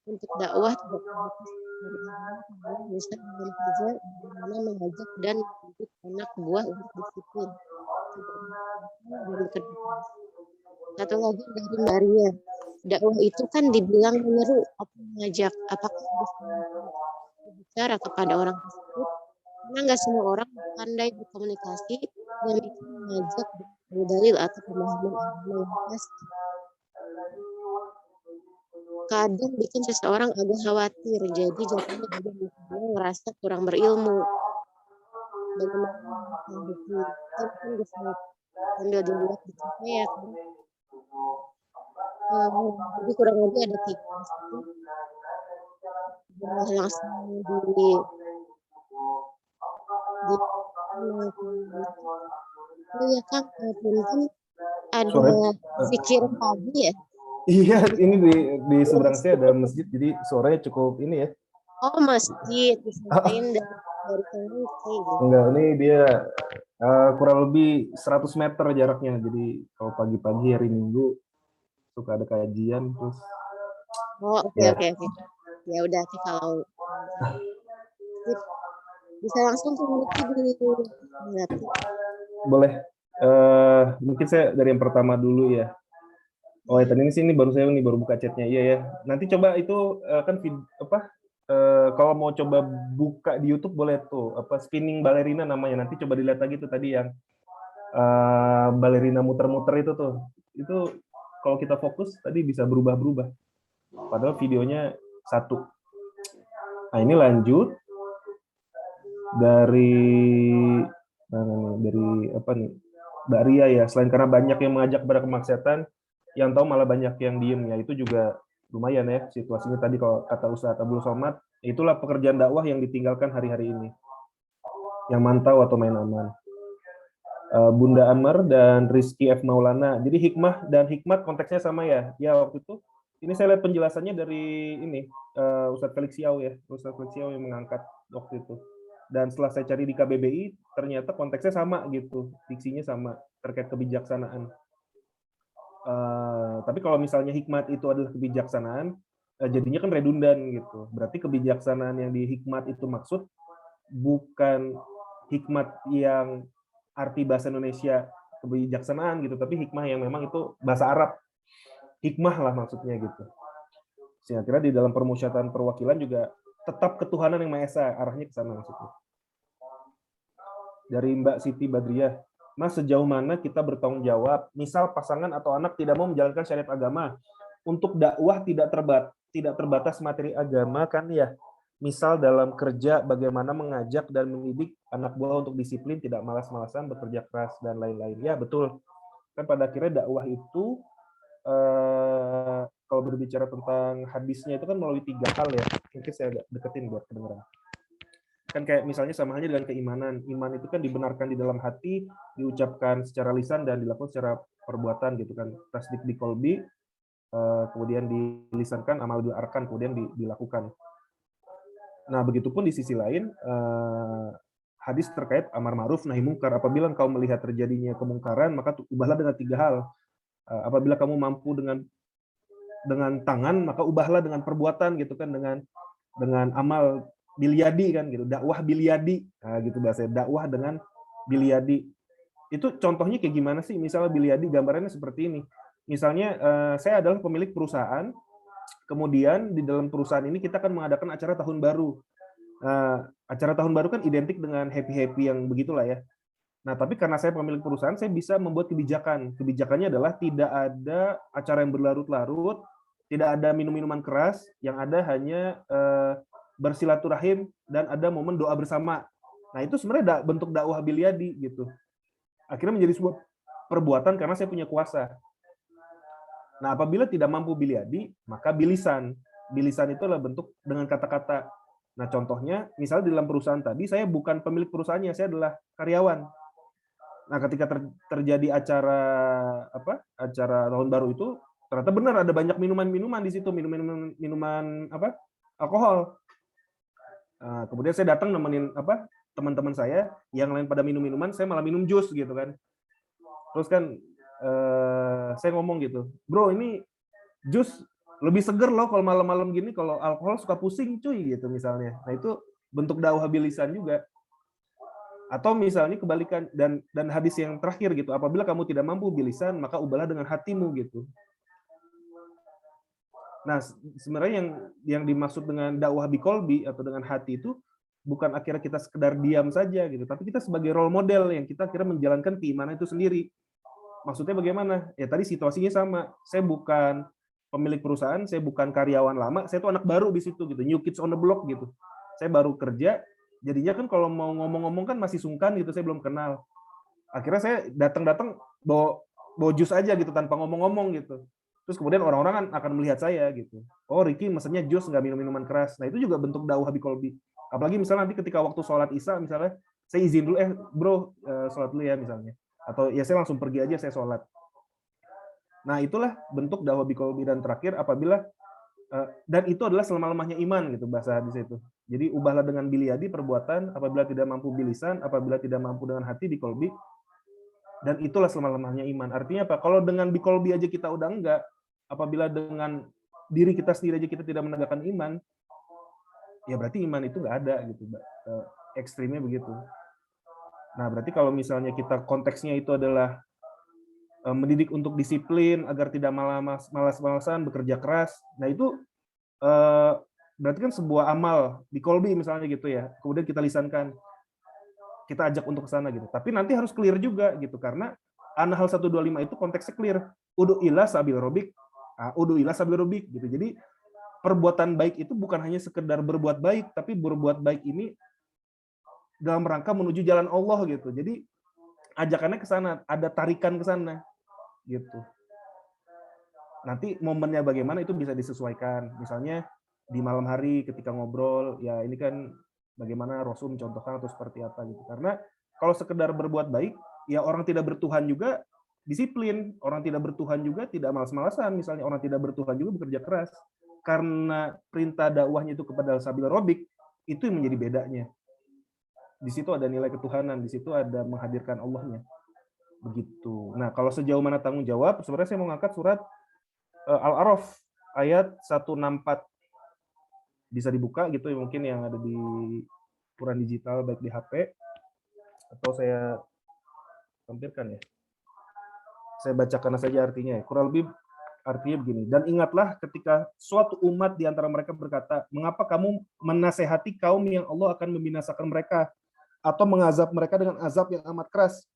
Untuk dakwah tidak terbatas dari agama, bisa dengan kerja bagaimana mengajak dan mendidik anak buah untuk disiplin. Satu lagi dari Maria, dakwah itu kan dibilang menyeru atau mengajak. Apakah bisa bicara kepada orang tersebut? Karena nggak semua orang pandai berkomunikasi dan bisa mengajak dengan dalil atau pemahaman agama yang pasti. Kadang bikin seseorang agak khawatir, jadi jatuhnya juga ngerasa kurang berilmu. Bagaimana kan bisa sambil dilihat di cafe ya kan. Jadi kurang lebih ada 3 langsung di oh ya Kang, punten ada zikir pagi ya? Iya, ini di seberang saya ada masjid, jadi suaranya cukup ini ya. Oh, masjid disampaikan dari Kang Riki. Enggak, ini dia kurang lebih 100 meter jaraknya. Jadi kalau pagi-pagi hari Minggu suka ada kajian terus. Oh, oke. Ya udah sih kalau bisa langsung ke Riki dulu. Boleh. Mungkin saya dari yang pertama dulu ya. Oh, ya, tadi ini sih ini baru saya baru buka chatnya. Iya ya. Nanti coba itu kan kalau mau coba buka di YouTube boleh tuh spinning ballerina namanya. Nanti coba dilihat lagi tuh tadi yang ballerina muter-muter itu tuh. Itu kalau kita fokus tadi bisa berubah-berubah. Padahal videonya satu. Nah, ini lanjut dari apa nih? Mbak Ria ya. Selain karena banyak yang mengajak kepada kemaksiatan, yang tahu malah banyak yang diem ya, itu juga lumayan ya situasinya tadi kalau kata Ustadz Abdul Somad, itulah pekerjaan dakwah yang ditinggalkan hari-hari ini, yang mantau atau main aman. Bunda Amar dan Rizky F. Maulana, jadi hikmah dan hikmat konteksnya sama ya waktu itu ini saya lihat penjelasannya dari ini Ustadz Felix Siau ya, Ustadz Felix Siau yang mengangkat waktu itu, dan setelah saya cari di KBBI ternyata konteksnya sama gitu, diksinya sama terkait kebijaksanaan. Tapi kalau misalnya hikmat itu adalah kebijaksanaan, jadinya kan redundan gitu. Berarti kebijaksanaan yang di hikmat itu maksud bukan hikmat yang arti bahasa Indonesia kebijaksanaan gitu, tapi hikmah yang memang itu bahasa Arab. Hikmah lah maksudnya gitu. Saya kira di dalam permusyaratan perwakilan juga tetap ketuhanan yang Maha Esa, arahnya ke sana maksudnya. Dari Mbak Siti Badriah, Mas, sejauh mana kita bertanggung jawab, misal pasangan atau anak tidak mau menjalankan syariat agama, untuk dakwah tidak terbatas materi agama kan ya, misal dalam kerja bagaimana mengajak dan mendidik anak buah untuk disiplin, tidak malas-malasan, bekerja keras, dan lain-lain. Ya betul, kan pada akhirnya dakwah itu, kalau berbicara tentang hadisnya itu kan melalui 3 hal ya, mungkin saya agak deketin buat kedengeran. Kan kayak misalnya sama halnya dengan keimanan. Iman itu kan dibenarkan di dalam hati, diucapkan secara lisan dan dilakukan secara perbuatan gitu kan. Tasdik di kolbi, kemudian dilisankan, amal bil arkan, kemudian dilakukan. Nah, begitupun di sisi lain, hadis terkait amar ma'ruf nahi mungkar. Apabila engkau melihat terjadinya kemungkaran, maka ubahlah dengan 3 hal. Apabila kamu mampu dengan tangan, maka ubahlah dengan perbuatan gitu kan, dengan amal bilyadi kan gitu, dakwah bilyadi, nah, gitu bahasa dakwah dengan bilyadi. Itu contohnya kayak gimana sih? Misalnya bilyadi gambarannya seperti ini. Misalnya saya adalah pemilik perusahaan, kemudian di dalam perusahaan ini kita akan mengadakan acara tahun baru. Acara tahun baru kan identik dengan happy-happy yang begitulah ya. Nah, tapi karena saya pemilik perusahaan, saya bisa membuat kebijakan. Kebijakannya adalah tidak ada acara yang berlarut-larut, tidak ada minum-minuman keras, yang ada hanya bersilaturahim dan ada momen doa bersama. Nah, itu sebenarnya bentuk dakwah bilyadi gitu. Akhirnya menjadi sebuah perbuatan karena saya punya kuasa. Nah, apabila tidak mampu bilyadi, maka bilisan. Bilisan itu adalah bentuk dengan kata-kata. Nah, contohnya, misalnya di dalam perusahaan tadi, saya bukan pemilik perusahaannya, saya adalah karyawan. Nah, ketika terjadi acara tahun baru itu, ternyata benar ada banyak minuman-minuman di situ, minuman alkohol. Nah, kemudian saya datang nemenin teman-teman saya, yang lain pada minum minuman, saya malah minum jus gitu kan. Terus kan saya ngomong gitu, bro ini jus lebih seger loh kalau malam-malam gini, kalau alkohol suka pusing cuy gitu misalnya. Nah, itu bentuk dakwah bilisan juga. Atau misalnya kebalikan, dan hadis yang terakhir gitu, apabila kamu tidak mampu bilisan, maka ubahlah dengan hatimu gitu. Nah, sebenarnya yang dimaksud dengan dakwah biqolbi atau dengan hati itu bukan akhirnya kita sekedar diam saja gitu, tapi kita sebagai role model yang kita akhirnya menjalankan keimanan itu sendiri. Maksudnya bagaimana? Ya tadi situasinya sama. Saya bukan pemilik perusahaan, saya bukan karyawan lama, saya tuh anak baru di situ gitu, new kids on the block gitu. Saya baru kerja, jadinya kan kalau mau ngomong-ngomong kan masih sungkan gitu, saya belum kenal. Akhirnya saya datang bawa jus aja gitu tanpa ngomong-ngomong gitu. Terus kemudian orang-orang akan melihat saya gitu. Oh, Ricky mesennya jus, nggak minum minuman keras. Nah, itu juga bentuk dakwah biqolbi. Apalagi misalnya nanti ketika waktu sholat Isya misalnya, saya izin dulu, bro, sholat dulu ya misalnya. Atau ya saya langsung pergi aja, saya sholat. Nah, itulah bentuk dakwah biqolbi. Dan terakhir, apabila dan itu adalah selama-lamanya iman gitu bahasa hadis itu. Jadi ubahlah dengan bilyadi perbuatan, apabila tidak mampu bilisan, apabila tidak mampu dengan hati biqolbi, dan itulah selama-lamanya iman. Artinya apa? Kalau dengan biqolbi aja kita udah enggak, apabila dengan diri kita sendiri aja kita tidak menegakkan iman, ya berarti iman itu nggak ada gitu. Ekstrimnya begitu. Nah, berarti kalau misalnya kita konteksnya itu adalah mendidik untuk disiplin agar tidak malas-malasan, bekerja keras. Nah, itu berarti kan sebuah amal biqolbi misalnya gitu ya. Kemudian kita lisankan, kita ajak untuk ke sana gitu. Tapi nanti harus clear juga gitu, karena An-Nahl 125 itu konteksnya clear. Udu ila sabil robik, udu ila sabil robik gitu. Jadi perbuatan baik itu bukan hanya sekedar berbuat baik, tapi berbuat baik ini dalam rangka menuju jalan Allah gitu. Jadi ajakannya ke sana, ada tarikan ke sana gitu. Nanti momennya bagaimana itu bisa disesuaikan. Misalnya di malam hari ketika ngobrol, ya ini kan bagaimana Rasul mencontohkan atau seperti apa gitu. Karena kalau sekedar berbuat baik, ya orang tidak bertuhan juga disiplin, orang tidak bertuhan juga tidak malas-malasan, misalnya orang tidak bertuhan juga bekerja keras. Karena perintah dakwahnya itu kepada sabil robik, itu yang menjadi bedanya. Di situ ada nilai ketuhanan, di situ ada menghadirkan Allahnya. Begitu. Nah, kalau sejauh mana tanggung jawab, sebenarnya saya mau ngangkat surat Al-A'raf ayat 164. Bisa dibuka gitu ya, mungkin yang ada di Quran digital baik di HP atau saya tampilkan ya. Saya bacakan saja artinya ya. Kurang lebih artinya begini. Dan ingatlah ketika suatu umat di antara mereka berkata, "Mengapa kamu menasehati kaum yang Allah akan membinasakan mereka atau mengazab mereka dengan azab yang amat keras?"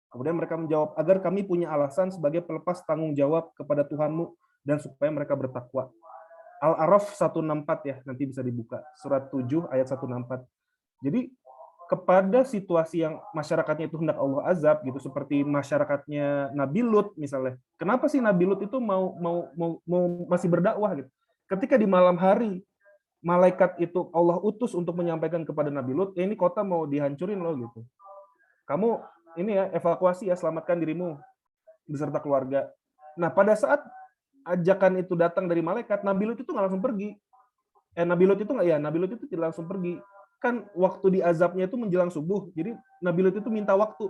Kemudian mereka menjawab, "Agar kami punya alasan sebagai pelepas tanggung jawab kepada Tuhanmu dan supaya mereka bertakwa." Al-A'raf 164 ya, nanti bisa dibuka. Surat 7 ayat 164. Jadi kepada situasi yang masyarakatnya itu hendak Allah azab gitu, seperti masyarakatnya Nabi Lut misalnya. Kenapa sih Nabi Lut itu mau masih berdakwah gitu? Ketika di malam hari malaikat itu Allah utus untuk menyampaikan kepada Nabi Lut, ini kota mau dihancurin loh gitu. Kamu ini ya evakuasi ya, selamatkan dirimu beserta keluarga. Nah, pada saat ajakan itu datang dari malaikat, Nabi Lut itu nggak langsung pergi. Nabi Lut itu tidak langsung pergi. Kan waktu diazabnya itu menjelang subuh. Jadi Nabi Lut itu minta waktu.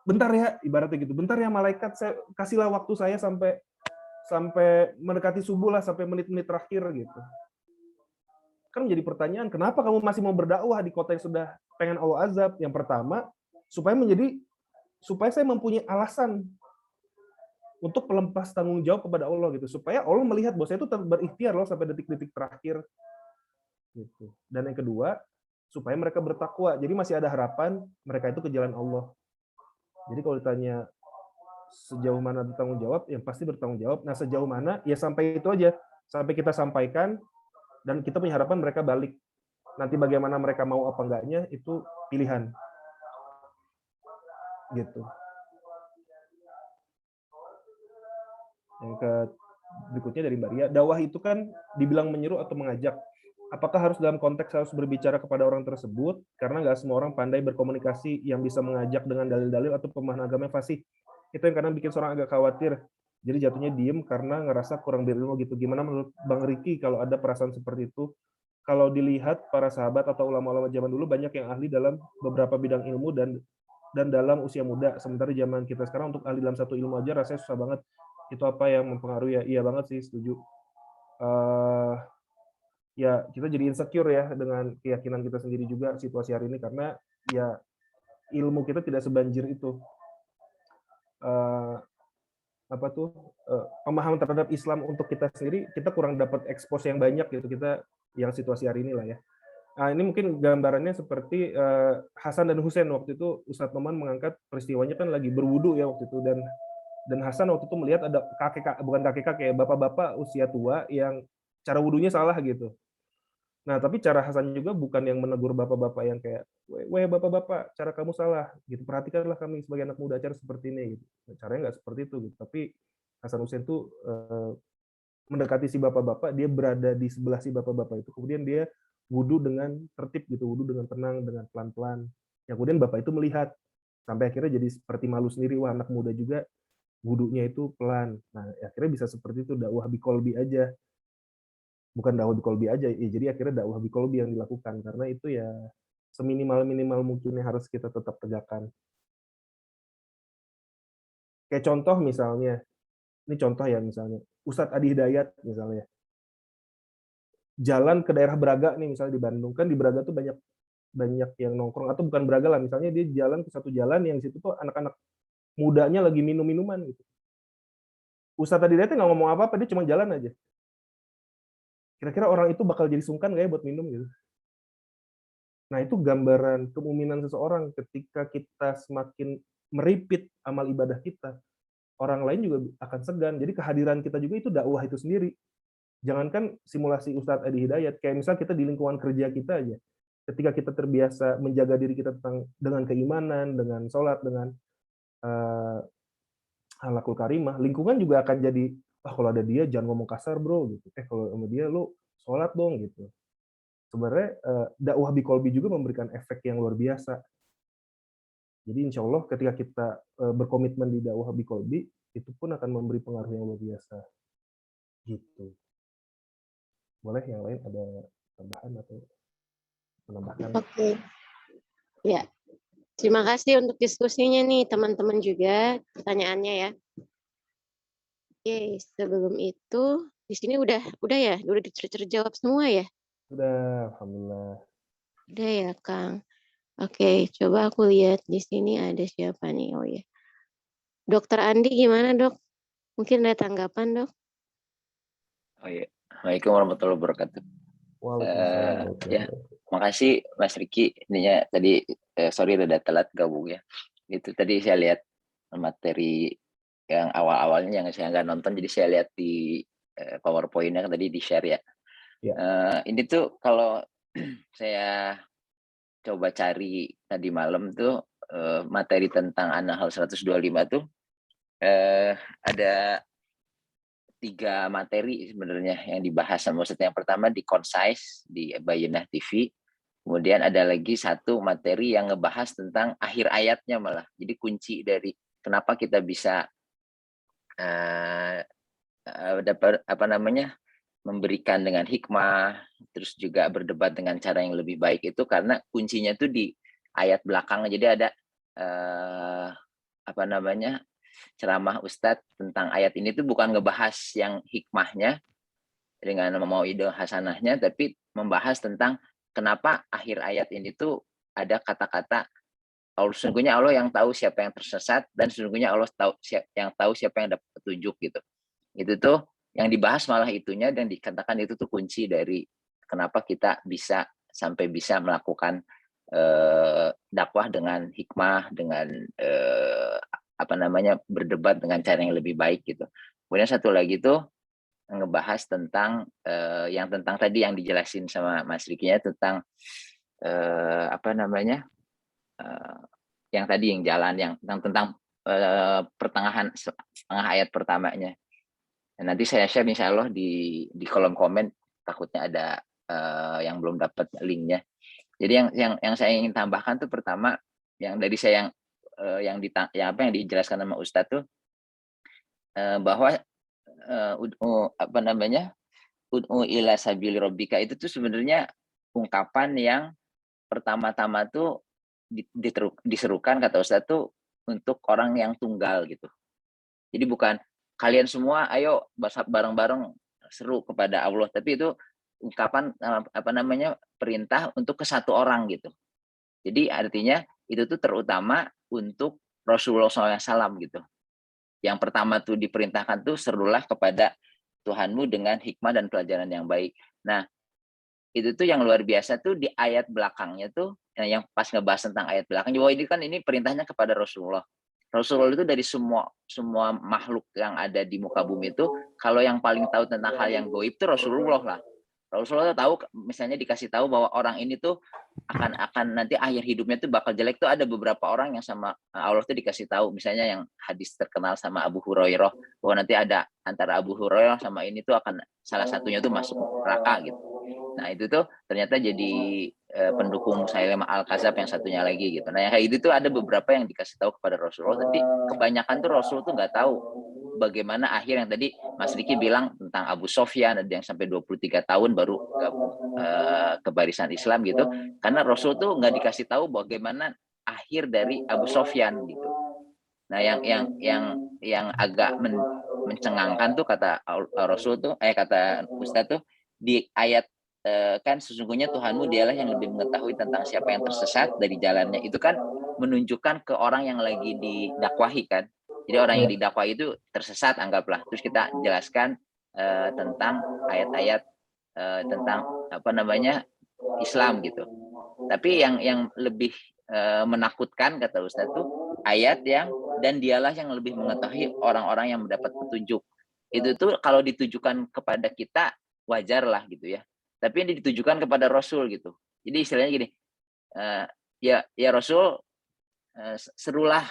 Bentar ya, ibaratnya gitu. Bentar ya malaikat, saya kasihlah waktu saya sampai mendekati subuh lah, sampai menit-menit terakhir gitu. Kan menjadi pertanyaan, kenapa kamu masih mau berdakwah di kota yang sudah pengen Allah azab? Yang pertama, supaya saya mempunyai alasan untuk melepas tanggung jawab kepada Allah gitu, supaya Allah melihat bahwa saya itu berikhtiar loh sampai detik-detik terakhir gitu. Dan yang kedua, supaya mereka bertakwa. Jadi masih ada harapan mereka itu ke jalan Allah. Jadi kalau ditanya sejauh mana bertanggung jawab, yang pasti bertanggung jawab. Nah, sejauh mana, ya sampai itu aja. Sampai kita sampaikan, dan kita punya harapan mereka balik. Nanti bagaimana mereka mau apa enggaknya, itu pilihan. Gitu. Yang berikutnya dari Mbak Ria, dakwah itu kan dibilang menyeru atau mengajak. Apakah harus dalam konteks harus berbicara kepada orang tersebut? Karena nggak semua orang pandai berkomunikasi yang bisa mengajak dengan dalil-dalil atau pemahaman agama yang fasih. Itu yang kadang bikin seorang agak khawatir. Jadi jatuhnya diem karena ngerasa kurang berilmu gitu. Gimana menurut Bang Riki kalau ada perasaan seperti itu? Kalau dilihat para sahabat atau ulama-ulama zaman dulu banyak yang ahli dalam beberapa bidang ilmu dan dalam usia muda. Sementara zaman kita sekarang untuk ahli dalam satu ilmu aja rasanya susah banget. Itu apa yang mempengaruhi ya? Iya banget sih, setuju. Ya kita jadi insecure ya dengan keyakinan kita sendiri juga situasi hari ini karena ya ilmu kita tidak sebanjir itu. Pemahaman terhadap Islam untuk kita sendiri kita kurang dapat expose yang banyak gitu, kita yang situasi hari ini lah ya. Nah, ini mungkin gambarannya seperti Hasan dan Husain waktu itu Ustadz Noman mengangkat peristiwanya kan lagi berwudu ya waktu itu, dan Hasan waktu itu melihat ada kakek bapak-bapak usia tua yang cara wudunya salah gitu. Nah, tapi cara Hasan juga bukan yang menegur bapak-bapak yang kayak, weh bapak-bapak, cara kamu salah, gitu. Perhatikanlah kami sebagai anak muda cara seperti ini, gitu. Nah, caranya nggak seperti itu, gitu. Tapi Hasan Hussein tuh mendekati si bapak-bapak, dia berada di sebelah si bapak-bapak itu, kemudian dia wudhu dengan tertib, gitu, wudhu dengan tenang, dengan pelan-pelan. Yang kemudian bapak itu melihat, sampai akhirnya jadi seperti malu sendiri, wah anak muda juga wudhunya itu pelan. Nah, akhirnya bisa seperti itu, dakwah biqolbi aja. Bukan dakwah biqolbi aja, ya, jadi akhirnya dakwah biqolbi yang dilakukan, karena itu ya seminimal-minimal mungkin yang harus kita tetap tegakkan. Kayak contoh misalnya, ini contoh ya misalnya, Ustadz Adi Hidayat misalnya, jalan ke daerah Braga nih misalnya di Bandung, kan di Braga tuh banyak yang nongkrong, atau bukan Braga lah, misalnya dia jalan ke satu jalan yang situ tuh anak-anak mudanya lagi minum-minuman gitu. Ustadz Adi Hidayat nggak ngomong apa-apa, dia cuma jalan aja. Kira-kira orang itu bakal jadi sungkan nggak ya buat minum gitu? Nah, itu gambaran kemuminan seseorang ketika kita semakin meripit amal ibadah kita, orang lain juga akan segan. Jadi kehadiran kita juga itu dakwah itu sendiri. Jangankan simulasi Ustadz Adi Hidayat, kayak misal kita di lingkungan kerja kita aja. Ketika kita terbiasa menjaga diri kita dengan keimanan, dengan sholat, dengan halakul karimah, lingkungan juga akan jadi, kalau ada dia jangan ngomong kasar bro, gitu. Kalau sama dia lu sholat dong, gitu. Sebenarnya dakwah biqolbi juga memberikan efek yang luar biasa. Jadi insya Allah ketika kita berkomitmen di dakwah biqolbi, itu pun akan memberi pengaruh yang luar biasa. Gitu. Boleh yang lain ada tambahan atau menambahkan? Oke. Ya. Terima kasih untuk diskusinya nih teman-teman juga, pertanyaannya ya. Oke, sebelum itu di sini udah ya, udah terjawab semua ya? Sudah, alhamdulillah. Udah ya, Kang. Oke, coba aku lihat di sini ada siapa nih? Oh ya. Dokter Andi gimana, Dok? Mungkin ada tanggapan, Dok? Oh iya. Assalamualaikum warahmatullahi wabarakatuh. Waalaikumsalam. Ya, makasih Mas Riki. Ininya tadi sorry rada telat gabung ya. Itu tadi saya lihat materi yang awal-awalnya yang saya nggak nonton, jadi saya lihat di PowerPoint-nya tadi di share ya. Ya. Ini tuh kalau saya coba cari tadi malam tuh materi tentang An-Nahl 125 tuh ada 3 materi sebenarnya yang dibahas. Maksudnya yang pertama di Concise di Bayyinah TV, kemudian ada lagi satu materi yang ngebahas tentang akhir ayatnya malah. Jadi kunci dari kenapa kita bisa dapat memberikan dengan hikmah, terus juga berdebat dengan cara yang lebih baik itu karena kuncinya tuh di ayat belakang. Jadi ada ceramah Ustadz tentang ayat ini tuh bukan ngebahas yang hikmahnya dengan mauidhah hasanahnya, tapi membahas tentang kenapa akhir ayat ini tuh ada kata-kata sesungguhnya Allah yang tahu siapa yang tersesat dan sesungguhnya Allah yang tahu siapa yang dapat petunjuk gitu. Itu tuh yang dibahas malah itunya, dan dikatakan itu tuh kunci dari kenapa kita bisa sampai bisa melakukan dakwah dengan hikmah, dengan berdebat dengan cara yang lebih baik gitu. Kemudian satu lagi tuh ngebahas tentang yang tadi yang dijelasin sama Mas Rikinya tentang yang tadi yang jalan yang tentang pertengahan setengah ayat pertamanya. Dan nanti saya share insya Allah di kolom komen, takutnya ada yang belum dapat linknya. Jadi yang saya ingin tambahkan tuh pertama yang dari saya yang dijelaskan sama Ustadz tuh bahwa ud'u ila sabili rabbika itu tuh sebenarnya ungkapan yang pertama-tama tuh diserukan kata Ustadz tuh untuk orang yang tunggal gitu. Jadi bukan kalian semua ayo bareng-bareng seru kepada Allah, tapi itu ungkapan perintah untuk ke satu orang gitu. Jadi artinya itu tuh terutama untuk Rasulullah SAW gitu. Yang pertama tuh diperintahkan tuh serulah kepada Tuhanmu dengan hikmah dan pelajaran yang baik. Nah, itu tuh yang luar biasa tuh di ayat belakangnya tuh yang pas ngebahas tentang ayat belakang. Bahwa ini perintahnya kepada Rasulullah. Rasulullah itu dari semua makhluk yang ada di muka bumi itu, kalau yang paling tahu tentang hal yang goib itu Rasulullah lah. Rasulullah tahu, misalnya dikasih tahu bahwa orang ini tuh akan nanti akhir hidupnya tuh bakal jelek tuh, ada beberapa orang yang sama Allah tuh dikasih tahu, misalnya yang hadis terkenal sama Abu Hurairah bahwa nanti ada antara Abu Hurairah sama ini tuh akan salah satunya tuh masuk neraka gitu. Nah itu tuh ternyata jadi pendukung Musailamah Al-Kadzab yang satunya lagi gitu. Nah yang kayak itu tuh ada beberapa yang dikasih tahu kepada Rasulullah, tapi kebanyakan tuh Rasul tuh nggak tahu bagaimana akhir yang tadi Mas Riki bilang tentang Abu Sofyan, ada yang sampai 23 tahun baru gabung ke barisan Islam gitu. Karena Rasul tuh nggak dikasih tahu bagaimana akhir dari Abu Sofyan gitu. Nah yang agak mencengangkan tuh kata Rasul tuh kata Ustadz tuh di ayat kan sesungguhnya Tuhanmu dialah yang lebih mengetahui tentang siapa yang tersesat dari jalannya. Itu kan menunjukkan ke orang yang lagi didakwahi kan. Jadi orang yang didakwahi itu tersesat anggaplah. Terus kita jelaskan tentang ayat-ayat tentang Islam gitu. Tapi yang lebih menakutkan kata Ustadz itu ayat yang dan dialah yang lebih mengetahui orang-orang yang mendapat petunjuk. Itu tuh kalau ditujukan kepada kita wajar lah gitu ya. Tapi ini ditujukan kepada Rasul gitu. Jadi istilahnya gini, ya Rasul serulah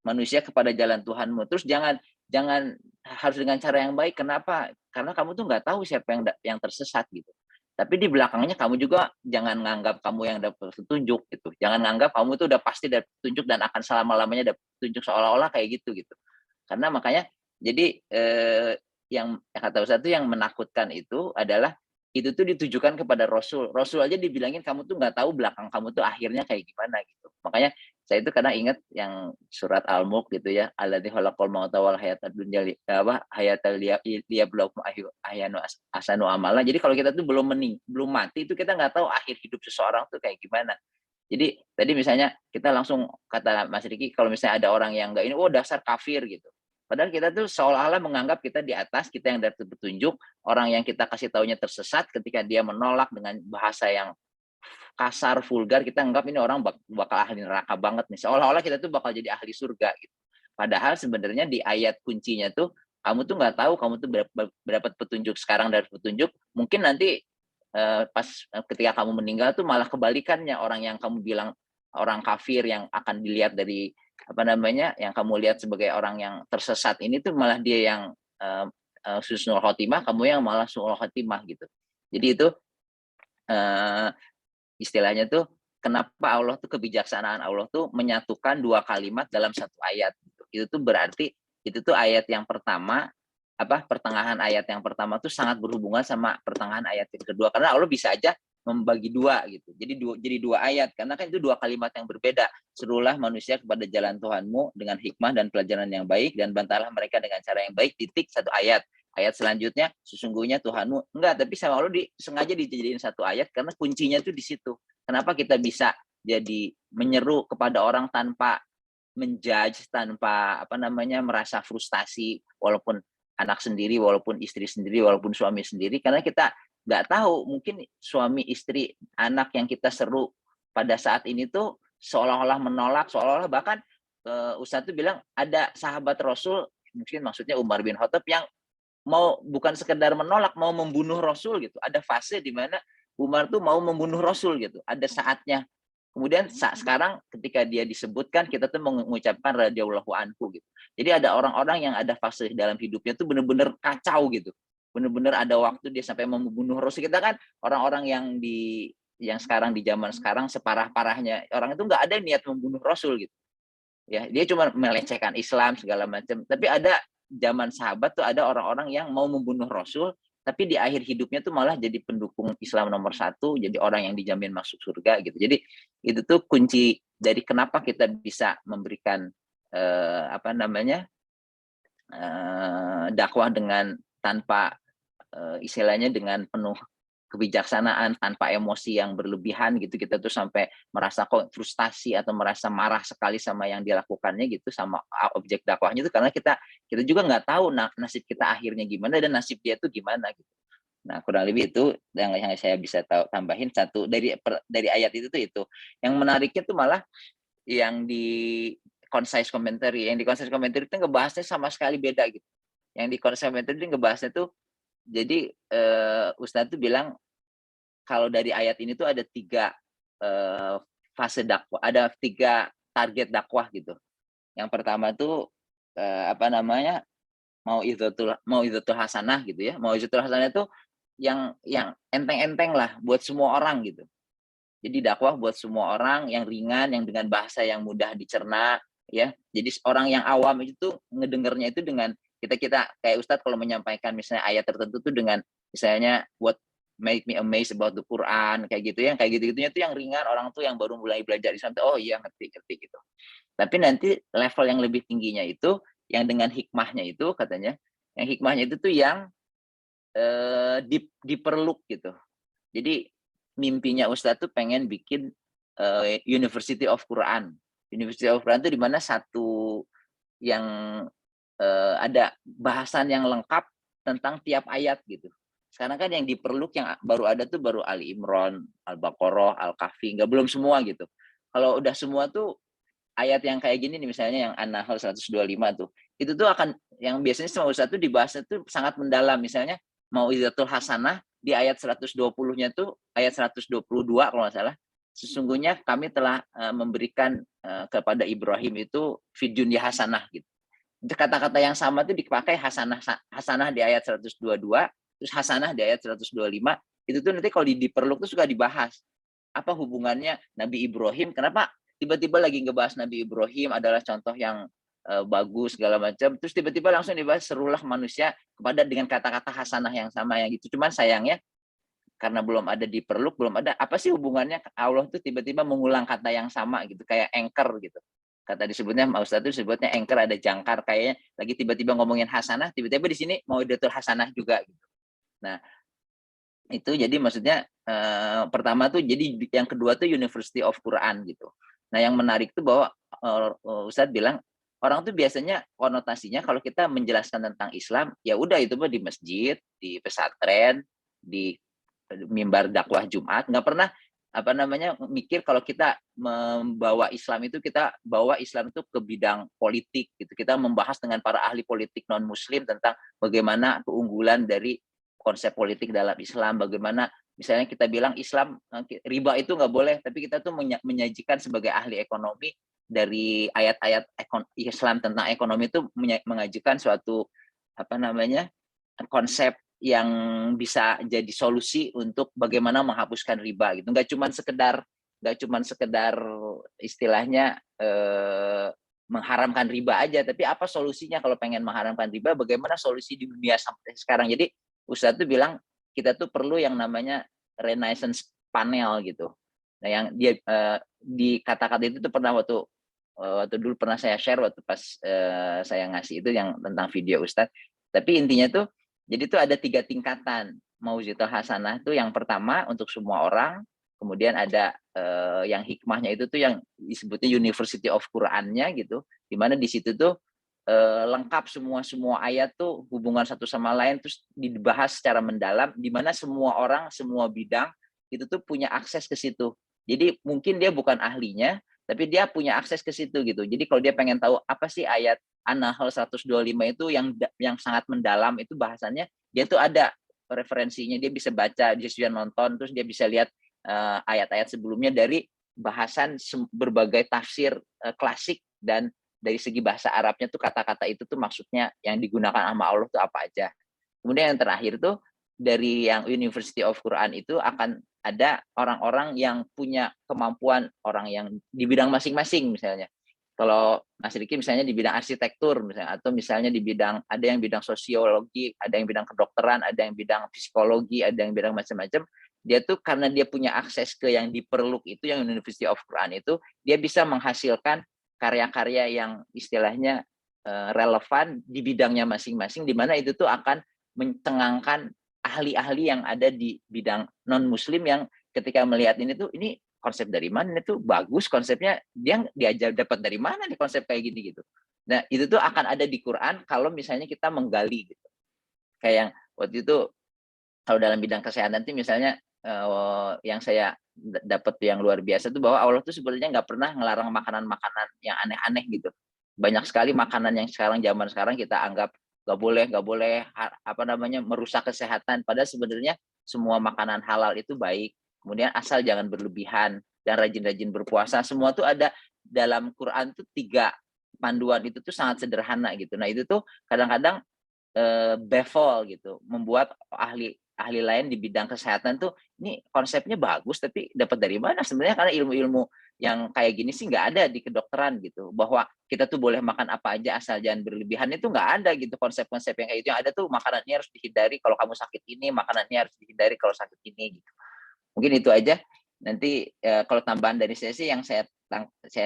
manusia kepada jalan Tuhanmu. Terus jangan harus dengan cara yang baik. Kenapa? Karena kamu tuh nggak tahu siapa yang tersesat gitu. Tapi di belakangnya kamu juga jangan nganggap kamu yang dapat petunjuk gitu. Jangan nganggap kamu tuh udah pasti dapat petunjuk dan akan selama-lamanya dapat petunjuk, seolah-olah kayak gitu. Karena makanya jadi yang kata Ustaz itu yang menakutkan itu adalah itu tuh ditujukan kepada Rasul. Rasul aja dibilangin kamu tuh nggak tahu belakang kamu tuh akhirnya kayak gimana gitu. Makanya saya itu kadang ingat yang surat Al-Mulk gitu ya, alladzi khalaqal mauta wal hayata dunya hayatal liyabluwakum ayyanu ahsanu amala. Jadi kalau kita tuh belum mati itu kita nggak tahu akhir hidup seseorang tuh kayak gimana. Jadi tadi misalnya kita langsung kata Mas Riki kalau misalnya ada orang yang nggak ini, dasar kafir gitu. Padahal kita tuh seolah-olah menganggap kita di atas, kita yang dapat petunjuk, orang yang kita kasih taunya tersesat ketika dia menolak dengan bahasa yang kasar, vulgar, kita anggap ini orang bakal ahli neraka banget nih. Seolah-olah kita tuh bakal jadi ahli surga gitu. Padahal sebenarnya di ayat kuncinya tuh kamu tuh nggak tahu kamu tuh berdapat petunjuk sekarang dari petunjuk, mungkin nanti pas ketika kamu meninggal tuh malah kebalikannya, orang yang kamu bilang orang kafir yang akan dilihat dari yang kamu lihat sebagai orang yang tersesat ini tuh malah dia yang husnul khotimah, kamu yang malah su'ul khotimah gitu. Jadi itu istilahnya tuh kenapa Allah tuh kebijaksanaan Allah tuh menyatukan dua kalimat dalam satu ayat gitu. Itu tuh berarti itu tuh ayat yang pertama pertengahan ayat yang pertama tuh sangat berhubungan sama pertengahan ayat yang kedua, karena Allah bisa aja membagi dua gitu. Jadi dua ayat karena kan itu dua kalimat yang berbeda. Serulah manusia kepada jalan Tuhanmu dengan hikmah dan pelajaran yang baik dan bantalah mereka dengan cara yang baik, titik satu ayat. Ayat selanjutnya sesungguhnya Tuhanmu tapi sama Allah sengaja dijadiin satu ayat karena kuncinya tuh di situ. Kenapa kita bisa jadi menyeru kepada orang tanpa menjudge, tanpa merasa frustasi, walaupun anak sendiri, walaupun istri sendiri, walaupun suami sendiri, karena kita nggak tahu, mungkin suami, istri, anak yang kita seru pada saat ini tuh seolah-olah menolak, seolah-olah bahkan Ustadz tuh bilang ada sahabat Rasul, mungkin maksudnya Umar bin Khattab, yang mau bukan sekedar menolak, mau membunuh Rasul gitu. Ada fase di mana Umar tuh mau membunuh Rasul gitu. Ada saatnya. Kemudian sekarang ketika dia disebutkan, kita tuh mengucapkan radhiyallahu anhu gitu. Jadi ada orang-orang yang ada fase dalam hidupnya tuh benar-benar kacau gitu. Benar-benar ada waktu dia sampai mau membunuh Rasul. Kita kan orang-orang yang sekarang di zaman sekarang separah-parahnya orang itu nggak ada niat membunuh Rasul gitu. Ya, dia cuma melecehkan Islam segala macam. Tapi ada zaman sahabat tuh ada orang-orang yang mau membunuh Rasul, tapi di akhir hidupnya tuh malah jadi pendukung Islam nomor 1, jadi orang yang dijamin masuk surga gitu. Jadi itu tuh kunci dari kenapa kita bisa memberikan dakwah dengan tanpa istilahnya dengan penuh kebijaksanaan, tanpa emosi yang berlebihan gitu. Kita tuh sampai merasa kok frustasi atau merasa marah sekali sama yang dilakukannya gitu, sama objek dakwahnya itu, karena kita juga nggak tahu nasib kita akhirnya gimana dan nasib dia tuh gimana gitu. Nah, kurang lebih itu yang saya bisa tambahin satu dari ayat itu tuh itu. Yang menariknya tuh malah yang di concise commentary. Yang di concise commentary itu ngebahasnya sama sekali beda gitu. Yang di concise commentary itu ngebahasnya tuh, jadi Ustadz tuh bilang kalau dari ayat ini tuh ada 3 fase dakwah, ada 3 target dakwah gitu. Yang pertama tuh mau izatul hasanah gitu ya. Mau izatul hasanah itu yang enteng-enteng lah buat semua orang gitu. Jadi dakwah buat semua orang, yang ringan, yang dengan bahasa yang mudah dicerna ya. Jadi orang yang awam itu tuh ngedengernya itu dengan kita kayak Ustadz kalau menyampaikan misalnya ayat tertentu tuh dengan misalnya what make me amazed about the Quran kayak gitu ya, kayak gitu-gitunya tuh yang ringan, orang tuh yang baru mulai belajar Islam tuh oh iya ngerti gitu. Tapi nanti level yang lebih tingginya itu yang dengan hikmahnya itu katanya, yang hikmahnya itu tuh yang diperluk gitu. Jadi mimpinya Ustadz tuh pengen bikin University of Quran. University of Quran itu di mana satu yang ada bahasan yang lengkap tentang tiap ayat gitu. Sekarang kan yang diperluk yang baru ada tuh baru Ali Imran, Al-Baqarah, Al-Kahfi, belum semua gitu. Kalau udah semua tuh ayat yang kayak gini nih misalnya yang An-Nahl 125 tuh, itu tuh akan yang biasanya sama Ustadz tuh dibahasnya tuh sangat mendalam. Misalnya Mau'izatul Hasanah di ayat 120-nya tuh ayat 122 kalau nggak salah, sesungguhnya kami telah memberikan kepada Ibrahim itu fid dunya hasanah gitu. Kata-kata yang sama tuh dipakai hasanah di ayat 122, terus hasanah di ayat 125. Itu tuh nanti kalau diperluk tuh suka dibahas. Apa hubungannya Nabi Ibrahim, kenapa tiba-tiba lagi ngebahas Nabi Ibrahim adalah contoh yang bagus segala macam, terus tiba-tiba langsung dibahas serulah manusia kepada dengan kata-kata hasanah yang sama yang gitu. Cuman sayangnya karena belum ada diperluk, belum ada apa sih hubungannya Allah tuh tiba-tiba mengulang kata yang sama gitu, kayak anchor gitu. Kata disebutnya Ustadz itu disebutnya anchor, ada jangkar, kayaknya lagi tiba-tiba ngomongin hasanah, tiba-tiba di sini mau datul hasanah juga gitu. Nah, itu jadi maksudnya pertama tuh, jadi yang kedua tuh University of Quran gitu. Nah, yang menarik tuh bahwa Ustadz bilang orang tuh biasanya konotasinya kalau kita menjelaskan tentang Islam, ya udah itu mah di masjid, di pesantren, di mimbar dakwah Jumat, nggak pernah mikir kalau kita membawa Islam itu, kita bawa Islam itu ke bidang politik gitu. Kita membahas dengan para ahli politik non muslim tentang bagaimana keunggulan dari konsep politik dalam Islam, bagaimana misalnya kita bilang Islam riba itu nggak boleh, tapi kita tuh menyajikan sebagai ahli ekonomi dari ayat-ayat Islam tentang ekonomi itu mengajukan suatu konsep yang bisa jadi solusi untuk bagaimana menghapuskan riba gitu. Nggak cuma sekedar istilahnya mengharamkan riba aja, tapi apa solusinya kalau pengen mengharamkan riba, bagaimana solusi di dunia sampai sekarang. Jadi Ustadz tuh bilang kita tuh perlu yang namanya renaissance panel gitu. Nah, yang dia di kata-kata itu tuh pernah waktu dulu pernah saya share waktu pas saya ngasih itu yang tentang video Ustadz. Tapi intinya tuh jadi tuh ada 3 tingkatan Mau'izatul Hasanah tuh. Yang pertama untuk semua orang, kemudian ada yang hikmahnya itu tuh yang disebutnya University of Quran-nya gitu, di mana di situ tuh lengkap semua ayat tuh hubungan satu sama lain, terus dibahas secara mendalam, di mana semua orang, semua bidang itu tuh punya akses ke situ. Jadi mungkin dia bukan ahlinya, tapi dia punya akses ke situ gitu. Jadi kalau dia pengen tahu apa sih ayat An-Nahl 125 itu yang sangat mendalam, itu bahasannya, dia tuh ada referensinya, dia bisa baca, dia bisa nonton, terus dia bisa lihat ayat-ayat sebelumnya dari bahasan berbagai tafsir klasik, dan dari segi bahasa Arabnya tuh kata-kata itu tuh maksudnya yang digunakan sama Allah tuh apa aja. Kemudian yang terakhir tuh dari yang University of Quran itu akan ada orang-orang yang punya kemampuan, orang yang di bidang masing-masing misalnya. Kalau Mas Riki misalnya di bidang arsitektur misalnya, atau misalnya di bidang, ada yang bidang sosiologi, ada yang bidang kedokteran, ada yang bidang psikologi, ada yang bidang macam-macam. Dia tuh karena dia punya akses ke yang diperluk itu, yang University of Quran itu, dia bisa menghasilkan karya-karya yang istilahnya relevan di bidangnya masing-masing, di mana itu tuh akan mencengangkan ahli-ahli yang ada di bidang non-muslim yang ketika melihat ini tuh, ini konsep dari mana, ini tuh bagus konsepnya, dia diajar dapat dari mana nih konsep kayak gini gitu. Nah itu tuh akan ada di Quran kalau misalnya kita menggali gitu. Kayak yang waktu itu kalau dalam bidang kesehatan tuh misalnya yang saya dapat yang luar biasa tuh, bahwa Allah tuh sebenarnya nggak pernah ngelarang makanan-makanan yang aneh-aneh gitu. Banyak sekali makanan yang sekarang, zaman sekarang kita anggap nggak boleh apa namanya, merusak kesehatan. Padahal sebenarnya semua makanan halal itu baik. Kemudian asal jangan berlebihan dan rajin-rajin berpuasa. Semua tuh ada dalam Quran tuh 3 panduan itu tuh sangat sederhana gitu. Nah itu tuh kadang-kadang baffle gitu, membuat ahli lain di bidang kesehatan tuh, ini konsepnya bagus tapi dapat dari mana sebenarnya, karena ilmu-ilmu yang kayak gini sih nggak ada di kedokteran gitu, bahwa kita tuh boleh makan apa aja asal jangan berlebihan, itu nggak ada gitu konsep-konsep yang kayak itu. Yang ada tuh makanannya harus dihindari kalau kamu sakit ini, makanannya harus dihindari kalau sakit ini gitu. Mungkin itu aja. Nanti kalau tambahan dari saya sih, yang saya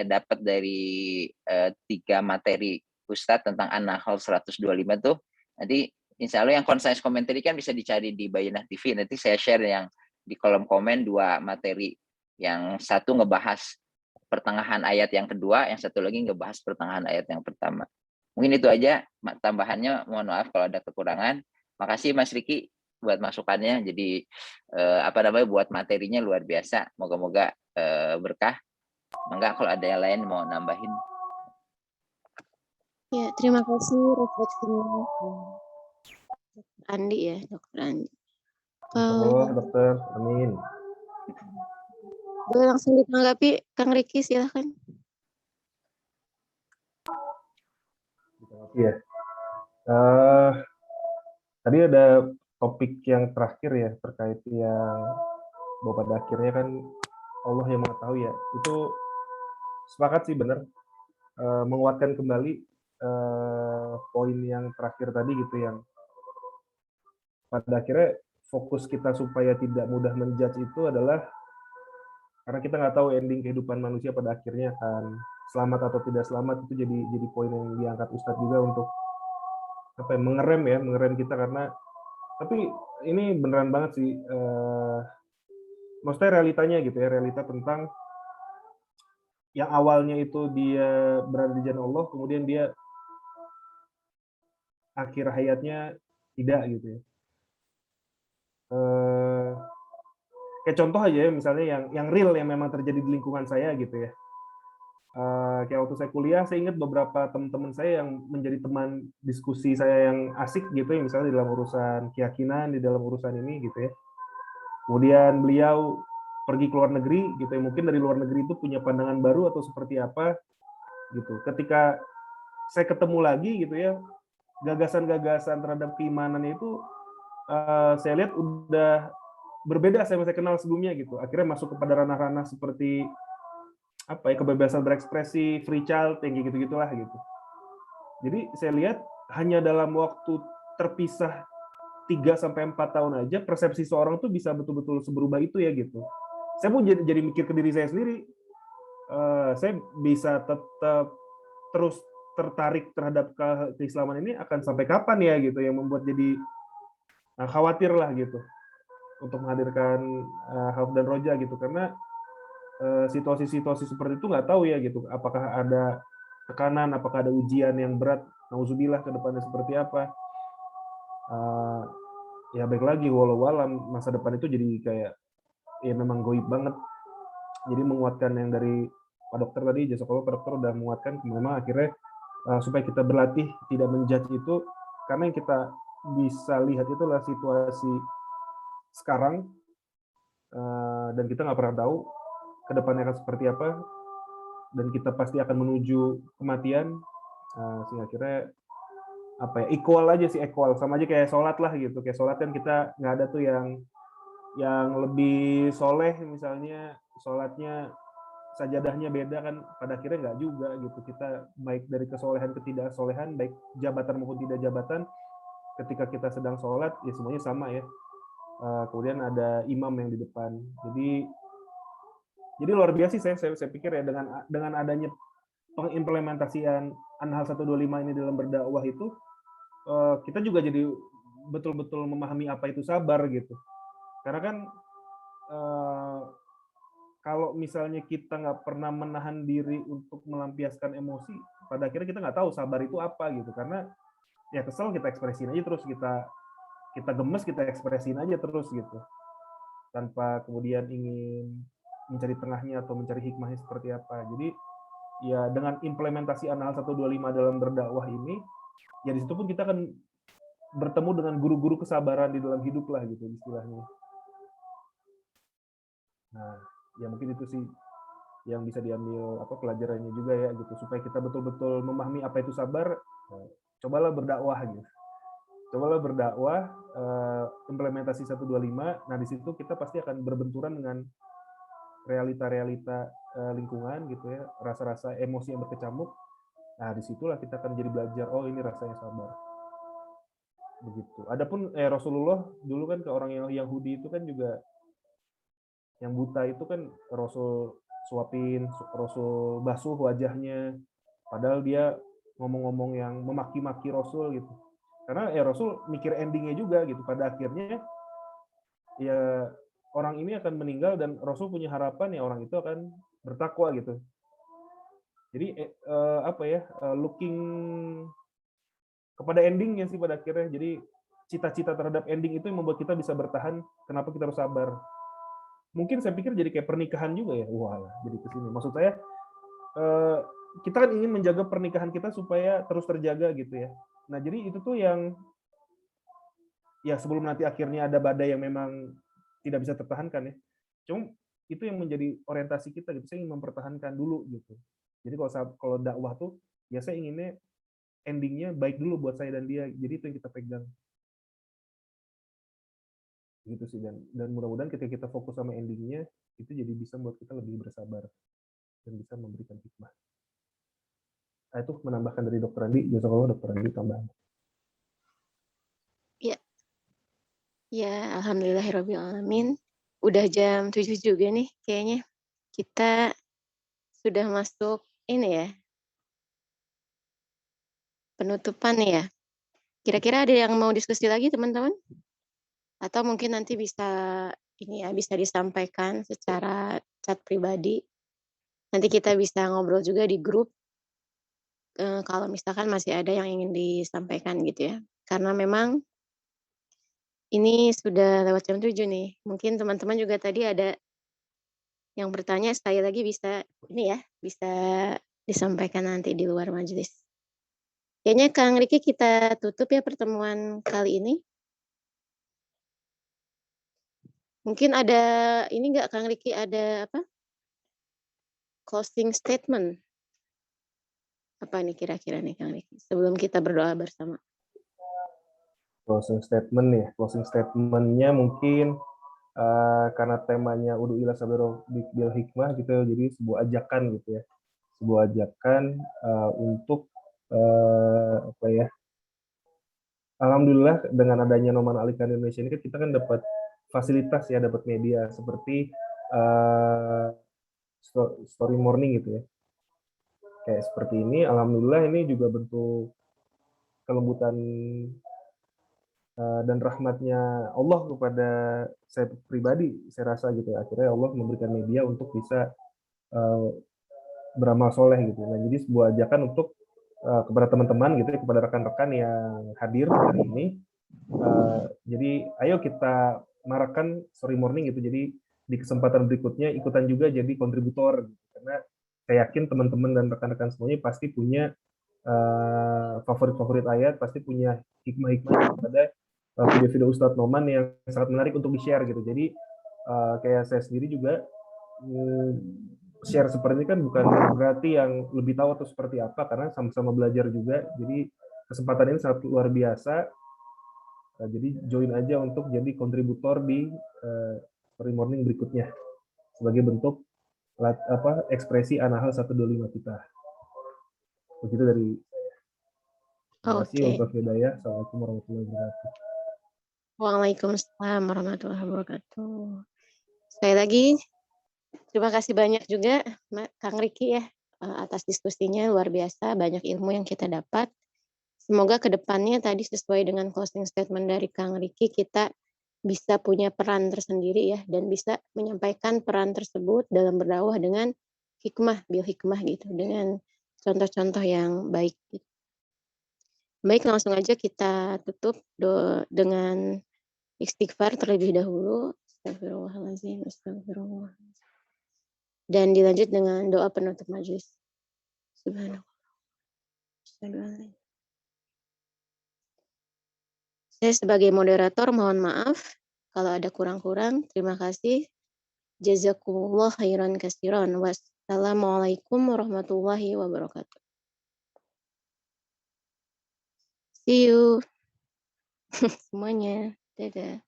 dapat dari 3 materi Ustadz tentang An-Nahl 125 tuh, nanti insya Allah yang concise commentary kan bisa dicari di Bayyinah TV. Nanti saya share yang di kolom komen 2 materi. Yang satu ngebahas pertengahan ayat yang kedua, yang satu lagi ngebahas pertengahan ayat yang pertama. Mungkin itu aja tambahannya. Mohon maaf kalau ada kekurangan. Makasih Mas Riki buat masukannya. Jadi apa namanya, buat materinya luar biasa. Moga-moga berkah. Enggak, kalau ada yang lain mau nambahin. Ya, terima kasih refleksinya Dr. Andi ya, Dr. Andi. Insyaallah, dokter. Amin. Boleh langsung ditanggapi, Kang Riki, silahkan. Iya. Tadi ada topik yang terakhir ya, terkait yang bahwa pada akhirnya kan Allah yang mengetahui ya. Itu sepakat sih, benar. Menguatkan kembali poin yang terakhir tadi gitu, yang pada akhirnya fokus kita supaya tidak mudah menjudge itu adalah karena kita nggak tahu ending kehidupan manusia pada akhirnya akan selamat atau tidak selamat. Itu jadi poin yang diangkat Ustadz juga untuk apa ya, mengerem kita. Karena tapi ini beneran banget sih, maksudnya realitanya gitu ya, realita tentang yang awalnya itu dia berada di jalan Allah, kemudian dia akhir hayatnya tidak gitu ya. Kayak contoh aja ya, misalnya yang real, yang memang terjadi di lingkungan saya gitu ya. Kayak waktu saya kuliah, saya ingat beberapa teman-teman saya yang menjadi teman diskusi saya yang asik gitu ya, misalnya di dalam urusan keyakinan, di dalam urusan ini gitu ya. Kemudian beliau pergi ke luar negeri gitu ya, mungkin dari luar negeri itu punya pandangan baru atau seperti apa gitu. Ketika saya ketemu lagi gitu ya, gagasan-gagasan terhadap keimanan itu saya lihat udah berbeda sama saya kenal sebelumnya gitu. Akhirnya masuk kepada ranah-ranah seperti apa ya, kebebasan berekspresi, free child, yang gitu-gitulah gitu. Jadi saya lihat hanya dalam waktu terpisah 3-4 tahun aja, persepsi seorang tuh bisa betul-betul seberubah itu ya gitu. Saya pun jadi mikir ke diri saya sendiri, saya bisa tetap terus tertarik terhadap keislaman ini akan sampai kapan ya gitu, yang membuat jadi khawatir lah gitu untuk menghadirkan Khauf dan Roja gitu. Karena situasi-situasi seperti itu nggak tahu ya gitu, apakah ada tekanan, apakah ada ujian yang berat, nauzubillah, ke depannya seperti apa. Ya baik lagi, walau alam, masa depan itu jadi kayak ya memang goib banget. Jadi menguatkan yang dari Pak Dokter tadi, jazakallah Pak Dokter udah menguatkan memang akhirnya supaya kita berlatih tidak menjudge itu, karena yang kita bisa lihat itu adalah situasi sekarang, dan kita nggak pernah tahu ke depannya akan seperti apa, dan kita pasti akan menuju kematian, sehingga akhirnya apa ya, equal aja sih, equal sama aja kayak sholat lah gitu. Kayak sholat kan kita nggak ada tuh yang lebih soleh, misalnya sholatnya sajadahnya beda kan, pada akhirnya nggak juga gitu. Kita baik dari kesolehan ketidaksolehan, baik jabatan maupun tidak jabatan, ketika kita sedang sholat ya semuanya sama ya. Kemudian ada imam yang di depan. Jadi luar biasa sih saya pikir ya, dengan adanya pengimplementasian Anhal 125 ini dalam berdakwah itu, kita juga jadi betul-betul memahami apa itu sabar gitu. Karena kan kalau misalnya kita nggak pernah menahan diri untuk melampiaskan emosi, pada akhirnya kita nggak tahu sabar itu apa gitu. Karena ya kesel kita ekspresiin aja terus, kita gemes kita ekspresiin aja terus gitu, tanpa kemudian ingin mencari tengahnya atau mencari hikmahnya seperti apa. Jadi ya dengan implementasi Anhal 125 dalam berdakwah ini, ya di situ pun kita akan bertemu dengan guru-guru kesabaran di dalam hidup lah gitu istilahnya. Nah, ya mungkin itu sih yang bisa diambil pelajarannya juga ya gitu, supaya kita betul-betul memahami apa itu sabar. Cobalah berdakwah gitu. Cobalah berdakwah, implementasi 125. Nah, di situ kita pasti akan berbenturan dengan realita-realita lingkungan gitu ya, rasa-rasa emosi yang berkecamuk. Nah, disitulah kita akan jadi belajar, oh ini rasanya sabar. Begitu. Adapun Rasulullah dulu kan ke orang yang Yahudi itu kan juga, yang buta itu kan Rasul suapin, Rasul basuh wajahnya, padahal dia ngomong-ngomong yang memaki-maki Rasul gitu. Karena Rasul mikir endingnya juga gitu, pada akhirnya ya orang ini akan meninggal dan Rasul punya harapan ya orang itu akan bertakwa gitu. Jadi looking kepada endingnya sih pada akhirnya. Jadi cita-cita terhadap ending itu yang membuat kita bisa bertahan. Kenapa kita harus sabar? Mungkin saya pikir jadi kayak pernikahan juga ya. Wah, jadi kesini. Maksud saya kita kan ingin menjaga pernikahan kita supaya terus terjaga gitu ya. Nah, jadi itu tuh yang ya sebelum nanti akhirnya ada badai yang memang tidak bisa tertahankan ya. Cuma itu yang menjadi orientasi kita gitu. Saya ingin mempertahankan dulu gitu. Jadi kalau dakwah tuh ya saya inginnya endingnya baik dulu buat saya dan dia. Jadi itu yang kita pegang. Gitu sih, dan mudah-mudahan ketika kita fokus sama endingnya itu jadi bisa membuat kita lebih bersabar dan bisa memberikan hikmah. Nah, itu menambahkan dari Dokter Andi. Jazakallah Dokter Andi tambahan. Ya, ya, alhamdulillahirobbilalamin. Udah jam 7 juga nih kayaknya. Kita sudah masuk ini ya, penutupan ya. Kira-kira ada yang mau diskusi lagi teman-teman? Atau mungkin nanti bisa bisa disampaikan secara chat pribadi. Nanti kita bisa ngobrol juga di grup. Kalau misalkan masih ada yang ingin disampaikan gitu ya. Karena memang ini sudah lewat jam 7 nih. Mungkin teman-teman juga tadi ada yang bertanya, sekali lagi bisa bisa disampaikan nanti di luar majelis. Kayaknya Kang Riki kita tutup ya pertemuan kali ini. Mungkin ada ini nggak Kang Riki, ada closing statement? Apa nih kira-kira nih Kang Riki sebelum kita berdoa bersama? Closing statement ya. Closing statementnya mungkin karena temanya udu ila sabiru bil hikmah gitu, jadi sebuah ajakan gitu ya. Sebuah ajakan untuk alhamdulillah dengan adanya Noman Alikan Indonesia ini kan kita kan dapat fasilitas ya, dapat media seperti story morning gitu ya. Kayak seperti ini, alhamdulillah ini juga bentuk kelembutan dan rahmatnya Allah kepada saya pribadi, saya rasa gitu ya. Akhirnya Allah memberikan media untuk bisa beramal soleh gitu. Nah, jadi sebuah ajakan untuk kepada teman-teman gitu ya, kepada rekan-rekan yang hadir hari ini. Jadi ayo kita marakkan story morning gitu. Jadi di kesempatan berikutnya ikutan juga jadi kontributor gitu. Karena saya yakin teman-teman dan rekan-rekan semuanya pasti punya favorit-favorit ayat, pasti punya hikmah-hikmah daripada video-video Ustadz Noman yang sangat menarik untuk di-share gitu. Jadi kayak saya sendiri juga share seperti ini kan bukan berarti yang lebih tahu atau seperti apa, karena sama-sama belajar juga. Jadi kesempatan ini sangat luar biasa. Jadi join aja untuk jadi kontributor di Story Morning berikutnya sebagai bentuk ekspresi Anahal 125 kita. Begitu dari saya. Terima kasih untuk hidayah. Assalamualaikum warahmatullahi wabarakatuh. Waalaikumsalam warahmatullahi wabarakatuh. Sekali lagi, terima kasih banyak juga Kang Riki ya atas diskusinya, luar biasa, banyak ilmu yang kita dapat. Semoga kedepannya tadi sesuai dengan closing statement dari Kang Riki, kita bisa punya peran tersendiri ya, dan bisa menyampaikan peran tersebut dalam berdakwah dengan hikmah, bil hikmah gitu, dengan contoh-contoh yang baik. Gitu. Baik, langsung aja kita tutup dengan istighfar terlebih dahulu. Astagfirullahaladzim, astagfirullah. Dan dilanjut dengan doa penutup majelis. Subhanallah. Saya sebagai moderator mohon maaf kalau ada kurang-kurang. Terima kasih. Jazakumullah khairan katsiran. Wassalamualaikum warahmatullahi wabarakatuh. See you semuanya. Dadah.